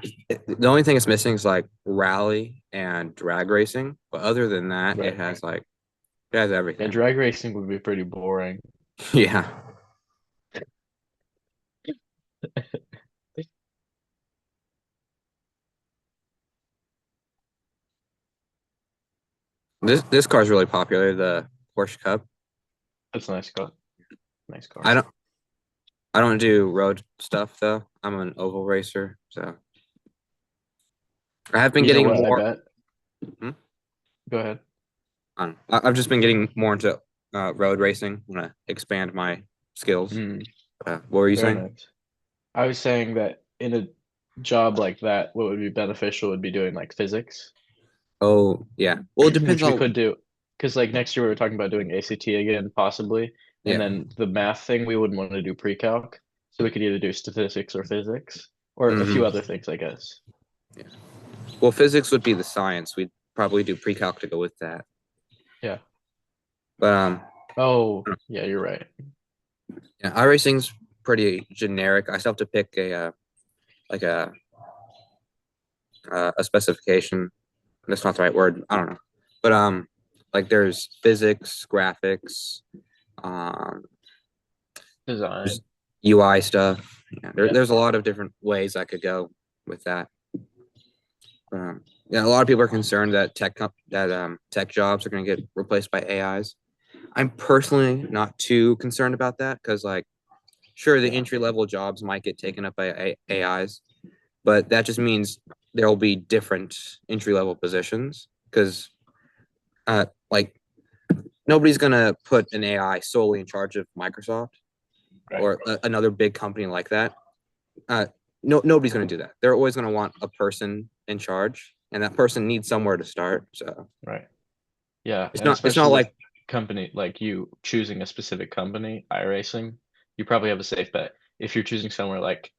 Speaker 3: the only thing it's missing is like rally and drag racing, but other than that,
Speaker 2: Right.
Speaker 3: it has
Speaker 2: Yeah,
Speaker 3: everything.
Speaker 2: drag racing would be pretty boring.
Speaker 3: Yeah. This car is really popular, the Porsche Cup.
Speaker 2: That's a nice car. Nice car.
Speaker 3: I don't I don't do road stuff though. I'm an oval racer, so I have been
Speaker 2: You know
Speaker 3: getting
Speaker 2: what, I
Speaker 3: more.
Speaker 2: bet.
Speaker 3: Hmm?
Speaker 2: Go ahead.
Speaker 3: I've just been getting more into road racing. I want to expand my skills.
Speaker 2: Mm,
Speaker 3: What were you
Speaker 2: very
Speaker 3: saying?
Speaker 2: nice. I was saying that in a job like that, what would be beneficial would be doing like physics,
Speaker 3: Oh yeah. Well, it depends
Speaker 2: which we
Speaker 3: on.
Speaker 2: could do. Because like next year we were talking about doing ACT again, possibly. And
Speaker 3: Yeah.
Speaker 2: then the math thing, we wouldn't want to do pre-calc. So we could either do statistics or physics, or a few
Speaker 3: Hmm.
Speaker 2: other things, I guess.
Speaker 3: Yeah. Well, physics would be the science. We'd probably do pre-calc to go with that.
Speaker 2: Yeah.
Speaker 3: But
Speaker 2: Oh, yeah, you're right.
Speaker 3: yeah, iRacing's pretty generic. I still have to pick like a specification. That's not the right word. I don't know. But like there's physics, graphics, um, there's
Speaker 2: Design.
Speaker 3: UI stuff. Yeah,
Speaker 2: Yeah.
Speaker 3: there's a lot of different ways I could go with that. Yeah, a lot of people are concerned that tech jobs are going to get replaced by AIs. I'm personally not too concerned about that because, like, sure, the
Speaker 2: Yeah.
Speaker 3: entry level jobs might get taken up by AIs, but that just means there will be different entry level positions because, like, nobody's going to put an AI solely in charge of Microsoft
Speaker 2: Right.
Speaker 3: or another big company like that. Uh, no, nobody's going to do that. They're always going to want a person in charge, and that person needs somewhere to start. So
Speaker 2: Right. Yeah.
Speaker 3: it's
Speaker 2: And
Speaker 3: not
Speaker 2: especially with
Speaker 3: like
Speaker 2: company like you choosing a specific company, iRacing, you probably have a safe bet. If you're choosing somewhere like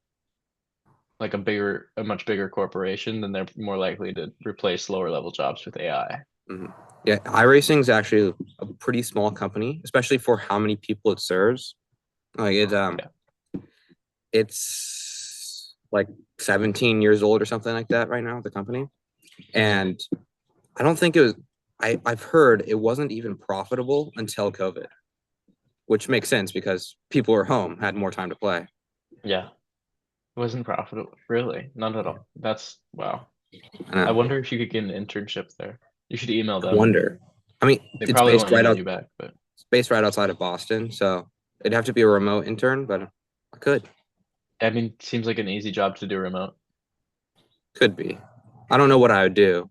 Speaker 2: a much bigger corporation, then they're more likely to replace lower level jobs with AI.
Speaker 3: mhm. Yeah, iRacing is actually a pretty small company, especially for how many people it serves. Like
Speaker 2: Yeah.
Speaker 3: it's like 17 years old or something like that right now, the company.
Speaker 2: Hmm.
Speaker 3: And I don't think it was I've heard it wasn't even profitable until COVID, which makes sense because people were home, had more time to play.
Speaker 2: Yeah. It wasn't profitable. Really? None at all. That's wow.
Speaker 3: And
Speaker 2: I wonder if you could get an internship there. You should email
Speaker 3: I
Speaker 2: them.
Speaker 3: wonder. I mean,
Speaker 2: They probably won't email you back, but
Speaker 3: it's based right outside of Boston, so it'd have to be a remote intern, but I
Speaker 2: I mean, seems like an easy job to do remote.
Speaker 3: could be. I don't know what I would do.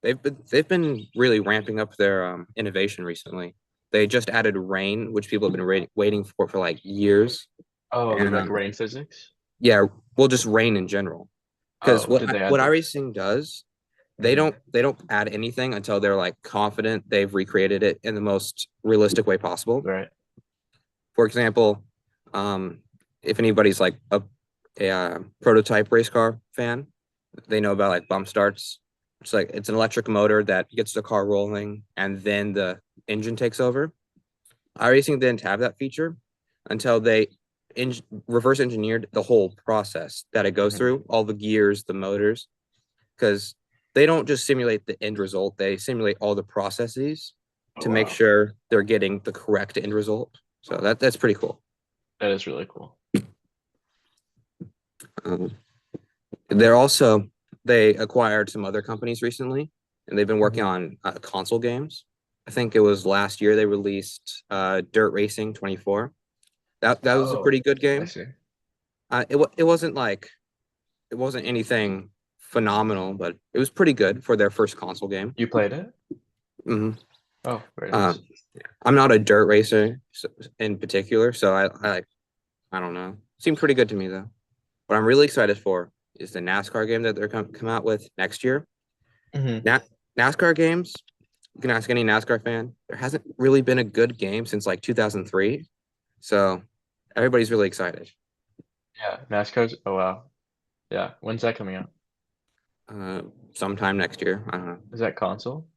Speaker 3: They've been really ramping up their innovation recently. They just added rain, which people have been waiting for like years.
Speaker 2: Oh,
Speaker 3: And
Speaker 2: like rain physics?
Speaker 3: yeah, well, just rain in general. Because
Speaker 2: Oh, did they
Speaker 3: what
Speaker 2: add that?
Speaker 3: iRacing does,
Speaker 2: Mhm.
Speaker 3: they don't add anything until they're like confident they've recreated it in the most realistic way possible.
Speaker 2: Right.
Speaker 3: For example, um, if anybody's like a prototype race car fan, they know about like bump starts. It's like it's an electric motor that gets the car rolling, and then the engine takes over. iRacing didn't have that feature until they reverse engineered the whole process that it goes through, all the gears, the motors, because they don't just simulate the end result, they simulate all the processes
Speaker 2: Oh,
Speaker 3: to make
Speaker 2: wow.
Speaker 3: sure they're getting the correct end result. So that's pretty cool.
Speaker 2: That is really cool.
Speaker 3: They're also they acquired some other companies recently, and they've been working on console games. I think it was last year they released Dirt Racing 24. That was a pretty good
Speaker 2: I
Speaker 3: game.
Speaker 2: see.
Speaker 3: It wasn't like it wasn't anything phenomenal, but it was pretty good for their first console game.
Speaker 2: You played it?
Speaker 3: hmm
Speaker 2: Oh, very nice.
Speaker 3: I'm not a dirt racer in particular, so I don't know. Seemed pretty good to me though. What I'm really excited for is the NASCAR game that they're come out with next year. NASCAR games, you can ask any NASCAR fan. There hasn't really been a good game since like 2003, so everybody's really excited.
Speaker 2: Yeah, NASCAR's. Oh wow. Yeah, when's that coming out?
Speaker 3: Uh, Sometime next year. I don't know.
Speaker 2: Is that console?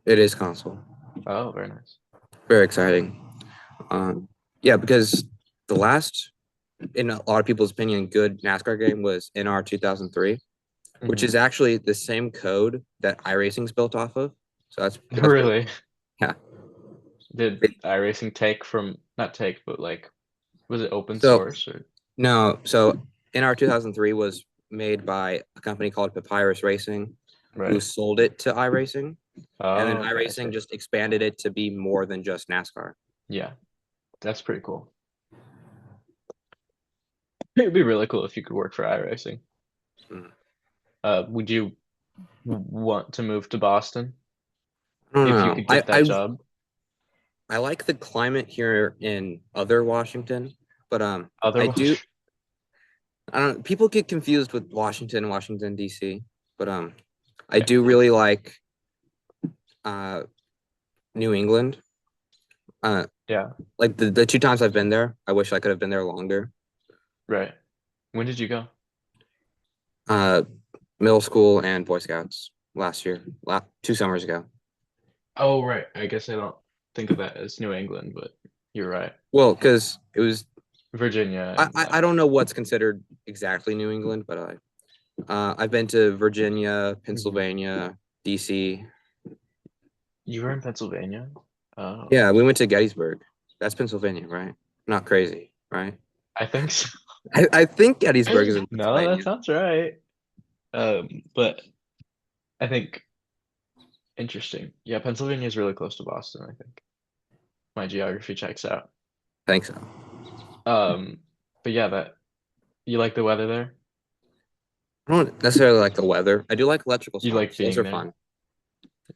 Speaker 3: It is console.
Speaker 2: Oh, very nice.
Speaker 3: Very exciting. Yeah, because the last, in a lot of people's opinion, good NASCAR game was NR 2003, which is actually the same code that iRacing's built off of. So that's
Speaker 2: Really?
Speaker 3: yeah.
Speaker 2: Did iRacing take from not take, but like, was it open
Speaker 3: So
Speaker 2: source or?
Speaker 3: no, so NR 2003 was made by a company called Papyrus Racing, who
Speaker 2: Right.
Speaker 3: sold it to iRacing, and then
Speaker 2: Oh, okay, I
Speaker 3: iRacing
Speaker 2: see.
Speaker 3: just expanded it to be more than just NASCAR.
Speaker 2: Yeah, that's pretty cool. It'd be really cool if you could work for iRacing.
Speaker 3: Mm.
Speaker 2: Would you want to move to Boston
Speaker 3: I don't
Speaker 2: if you
Speaker 3: know.
Speaker 2: could get that job?
Speaker 3: I like the climate here in other Washington, but I do
Speaker 2: Otherwise,
Speaker 3: I don't people get confused with Washington and Washington DC, but I do really like uh New England.
Speaker 2: yeah,
Speaker 3: Like the two times I've been there, I wish I could have been there longer.
Speaker 2: right. When did you go?
Speaker 3: Uh Middle school and Boy Scouts last year, 2 summers ago.
Speaker 2: Oh, right. I guess I don't think of that as New England, but you're right.
Speaker 3: Well, because it was
Speaker 2: Virginia and
Speaker 3: I don't know what's considered exactly New England, but I've been to Virginia, Pennsylvania, DC.
Speaker 2: you were in Pennsylvania? Oh,
Speaker 3: Yeah, we went to Gettysburg. That's Pennsylvania, right? Not crazy, right?
Speaker 2: I think so.
Speaker 3: I think Gettysburg is in
Speaker 2: No, that
Speaker 3: Pennsylvania.
Speaker 2: sounds right. But I think interesting. Yeah, Pennsylvania is really close to Boston, I think. My geography checks out.
Speaker 3: Thanks.
Speaker 2: But yeah, that you like the weather there?
Speaker 3: I don't necessarily like the weather. I do like electrical
Speaker 2: You like
Speaker 3: storms. Those
Speaker 2: being
Speaker 3: are
Speaker 2: there?
Speaker 3: fun.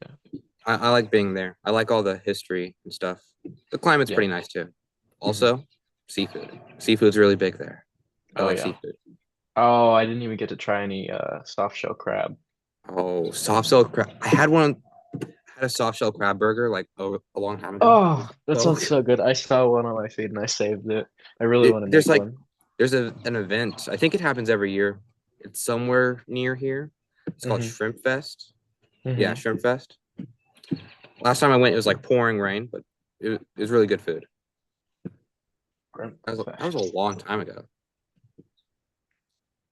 Speaker 2: Yeah.
Speaker 3: I like being there. I like all the history and stuff. The climate's
Speaker 2: Yeah.
Speaker 3: pretty nice too. Also, seafood. Seafood's really big there. I
Speaker 2: Oh
Speaker 3: like
Speaker 2: yeah.
Speaker 3: seafood.
Speaker 2: Oh, I didn't even get to try any soft shell crab.
Speaker 3: Oh, soft shell crab. I had a soft shell crab burger like a long time ago.
Speaker 2: Oh, that
Speaker 3: So
Speaker 2: sounds so good. I saw one on my feed and I saved it. I really want to
Speaker 3: there's
Speaker 2: make
Speaker 3: like
Speaker 2: one.
Speaker 3: there's an event. I think it happens every year. It's somewhere near here. It's called
Speaker 2: Mm-hmm.
Speaker 3: Shrimp Fest. Yeah,
Speaker 2: Mm-hmm.
Speaker 3: Shrimp Fest. Last time I went, it was like pouring rain, but it was really good food. That was a long time ago.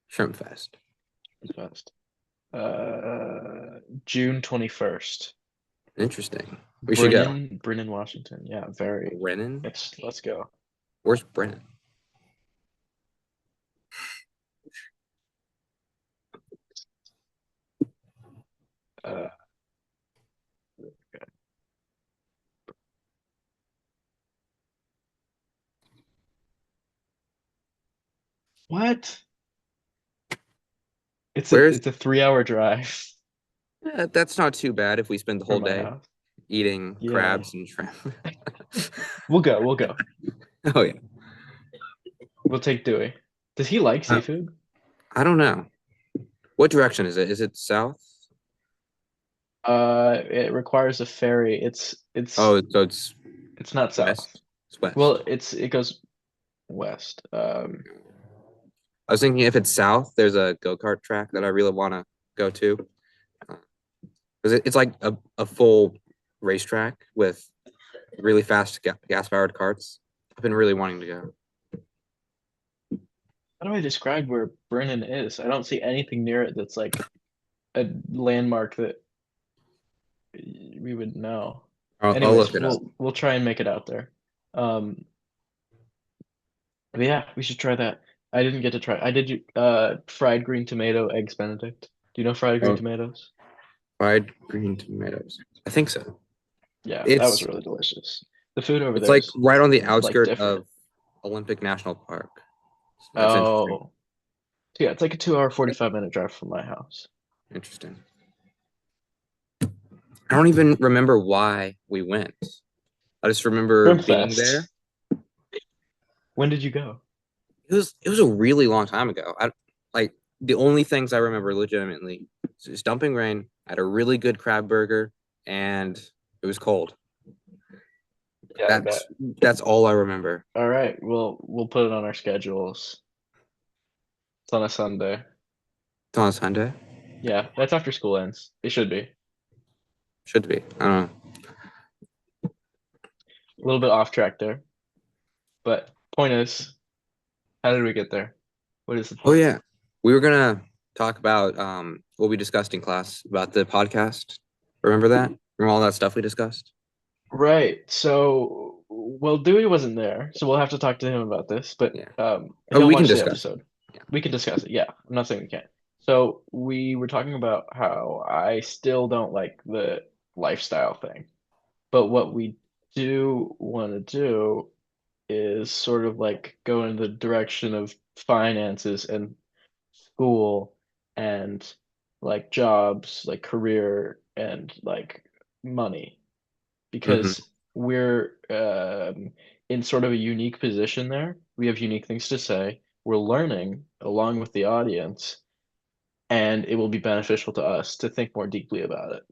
Speaker 3: Shrimp Fest.
Speaker 2: Fest. June 21st.
Speaker 3: Interesting. We should go.
Speaker 2: Brennan, Washington. Yeah, very.
Speaker 3: Brennan?
Speaker 2: Let's go.
Speaker 3: Where's Brennan?
Speaker 2: Uh, what?
Speaker 3: Where's
Speaker 2: It's a 3-hour drive
Speaker 3: that's not too bad if we spend the whole
Speaker 2: from my
Speaker 3: day
Speaker 2: house.
Speaker 3: eating
Speaker 2: Yeah.
Speaker 3: crabs and shrimp.
Speaker 2: We'll go.
Speaker 3: Oh yeah.
Speaker 2: We'll take Dewey. Does he like seafood?
Speaker 3: I don't know. What direction is it? Is it south?
Speaker 2: It requires a ferry.
Speaker 3: Oh, so it's
Speaker 2: It's not south.
Speaker 3: west. It's west.
Speaker 2: Well, it goes west.
Speaker 3: I was thinking if it's south, there's a go-kart track that I really want to go to. Because it's like a full racetrack with really fast gas-powered carts. I've been really wanting to go.
Speaker 2: How do I describe where Brennan is? I don't see anything near it that's like a landmark that we would know.
Speaker 3: I'll
Speaker 2: Anyways,
Speaker 3: look it up.
Speaker 2: we'll try and make it out there. Um, but yeah, we should try that. I didn't get to try. I did you fried green tomato eggs Benedict. Do you know fried green
Speaker 3: Oh,
Speaker 2: tomatoes?
Speaker 3: fried green tomatoes. I think so.
Speaker 2: Yeah, that was
Speaker 3: It's
Speaker 2: really delicious. The food over
Speaker 3: it's
Speaker 2: there
Speaker 3: like
Speaker 2: is
Speaker 3: right on the
Speaker 2: like
Speaker 3: outskirt
Speaker 2: different.
Speaker 3: of Olympic National Park. That's interesting.
Speaker 2: Oh, so yeah, it's like a 2 hour 45-minute drive from my house.
Speaker 3: Interesting. I don't even remember why we went. I just remember
Speaker 2: Shrimp
Speaker 3: being
Speaker 2: Fest.
Speaker 3: there.
Speaker 2: When did you go?
Speaker 3: It was a really long time ago. I like the only things I remember legitimately is dumping rain. I had a really good crab burger, and it was cold.
Speaker 2: Yeah, I
Speaker 3: That's
Speaker 2: bet.
Speaker 3: that's all I remember.
Speaker 2: All right, we'll put it on our schedules. It's on a Sunday.
Speaker 3: It's on a Sunday.
Speaker 2: Yeah, that's after school ends. It should be. A
Speaker 3: Should be. I don't know.
Speaker 2: little bit off track there, but point is, how did we get there? What is the
Speaker 3: Oh
Speaker 2: point?
Speaker 3: yeah, we were gonna talk about what we discussed in class about the podcast. Remember that? Remember all that stuff we discussed?
Speaker 2: Right. So, well, Dewey wasn't there, so we'll have to talk to him about this, but
Speaker 3: Yeah. Oh,
Speaker 2: he'll
Speaker 3: we can
Speaker 2: watch the
Speaker 3: discuss it.
Speaker 2: episode.
Speaker 3: Yeah.
Speaker 2: We can discuss it. Yeah, I'm not saying we can't. So, we were talking about how I still don't like the lifestyle thing, but what we do want to do is sort of like go in the direction of finances and school and like jobs, like career and like money
Speaker 3: Hmm.
Speaker 2: because we're in sort of a unique position there. We have unique things to say. We're learning along with the audience, and it will be beneficial to us to think more deeply about it.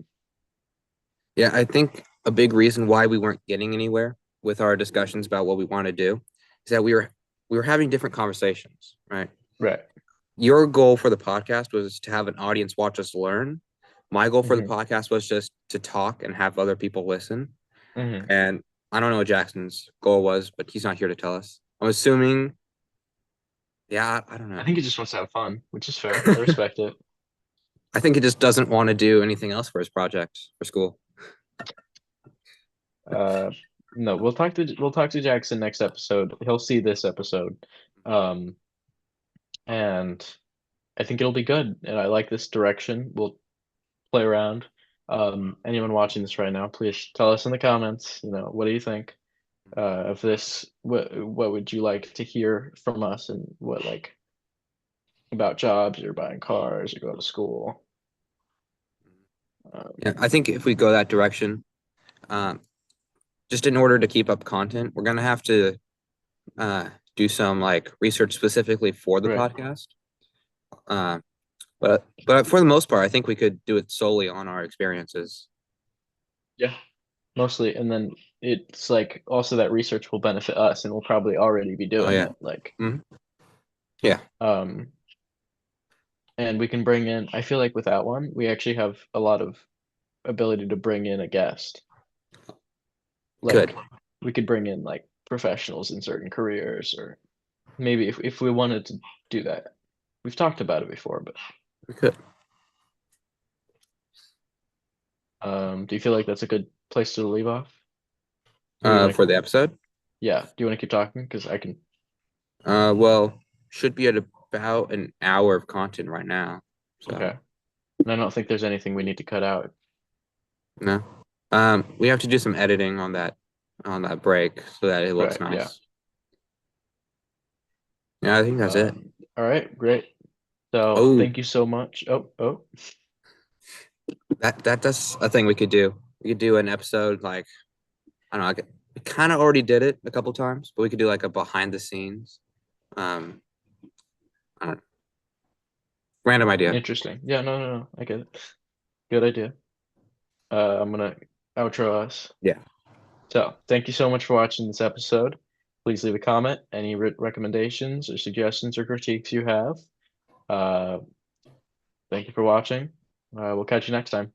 Speaker 3: Yeah, I think a big reason why we weren't getting anywhere with our discussions about what we want to do is that we were having different conversations, right?
Speaker 2: Right.
Speaker 3: Your goal for the podcast was to have an audience watch us learn. My goal for the
Speaker 2: Hmm.
Speaker 3: podcast was just to talk and have other people listen.
Speaker 2: Hmm.
Speaker 3: And I don't know what Jackson's goal was, but he's not here to tell us. I'm assuming, yeah, I don't
Speaker 2: I
Speaker 3: know.
Speaker 2: think he just wants to have fun, which is fair. I respect it.
Speaker 3: I think he just doesn't want to do anything else for his project for school.
Speaker 2: Uh, no, we'll talk to Jackson next episode. He'll see this episode, um, and I think it'll be good. And I like this direction. We'll play around. Anyone watching this right now, please tell us in the comments. What do you think of this? What would you like to hear from us, and what like about jobs or buying cars or go to school? Um,
Speaker 3: Yeah, I think if we go that direction, um, just in order to keep up content, we're gonna have to uh, do some like research specifically for the
Speaker 2: right.
Speaker 3: podcast. Uh, but for the most part, I think we could do it solely on our experiences.
Speaker 2: Yeah. Mostly, and then it's like also that research will benefit us, and we'll probably already be
Speaker 3: Oh
Speaker 2: doing
Speaker 3: yeah.
Speaker 2: it. Like,
Speaker 3: Mhm. Yeah.
Speaker 2: um, and we can bring in. I feel like with that one, we actually have a lot of ability to bring in a guest.
Speaker 3: Good.
Speaker 2: Like, we could bring in like professionals in certain careers, or maybe if we wanted to do that. We've talked about it before, but
Speaker 3: We could.
Speaker 2: do you feel like that's a good place to leave off? Or do you want
Speaker 3: For
Speaker 2: to,
Speaker 3: the episode.
Speaker 2: yeah, do you want to keep talking? Because I can,
Speaker 3: Well, should be at about an hour of content right now. So
Speaker 2: okay. And I don't think there's anything we need to cut out.
Speaker 3: no. We have to do some editing on that break so that it looks
Speaker 2: Right, yeah.
Speaker 3: nice. Yeah, I think that's it.
Speaker 2: All right, great. So
Speaker 3: Oh,
Speaker 2: thank you so much. Oh,
Speaker 3: that's a thing we could do. We could do an episode like I don't know. We kind of already did it a couple times, but we could do like a behind the scenes. Um, I don't know, random idea.
Speaker 2: interesting. Yeah, no. I get it. Good idea. I'm gonna outro us.
Speaker 3: Yeah.
Speaker 2: So thank you so much for watching this episode. Please leave a comment, any recommendations or suggestions or critiques you have. Uh, thank you for watching. We'll catch you next time.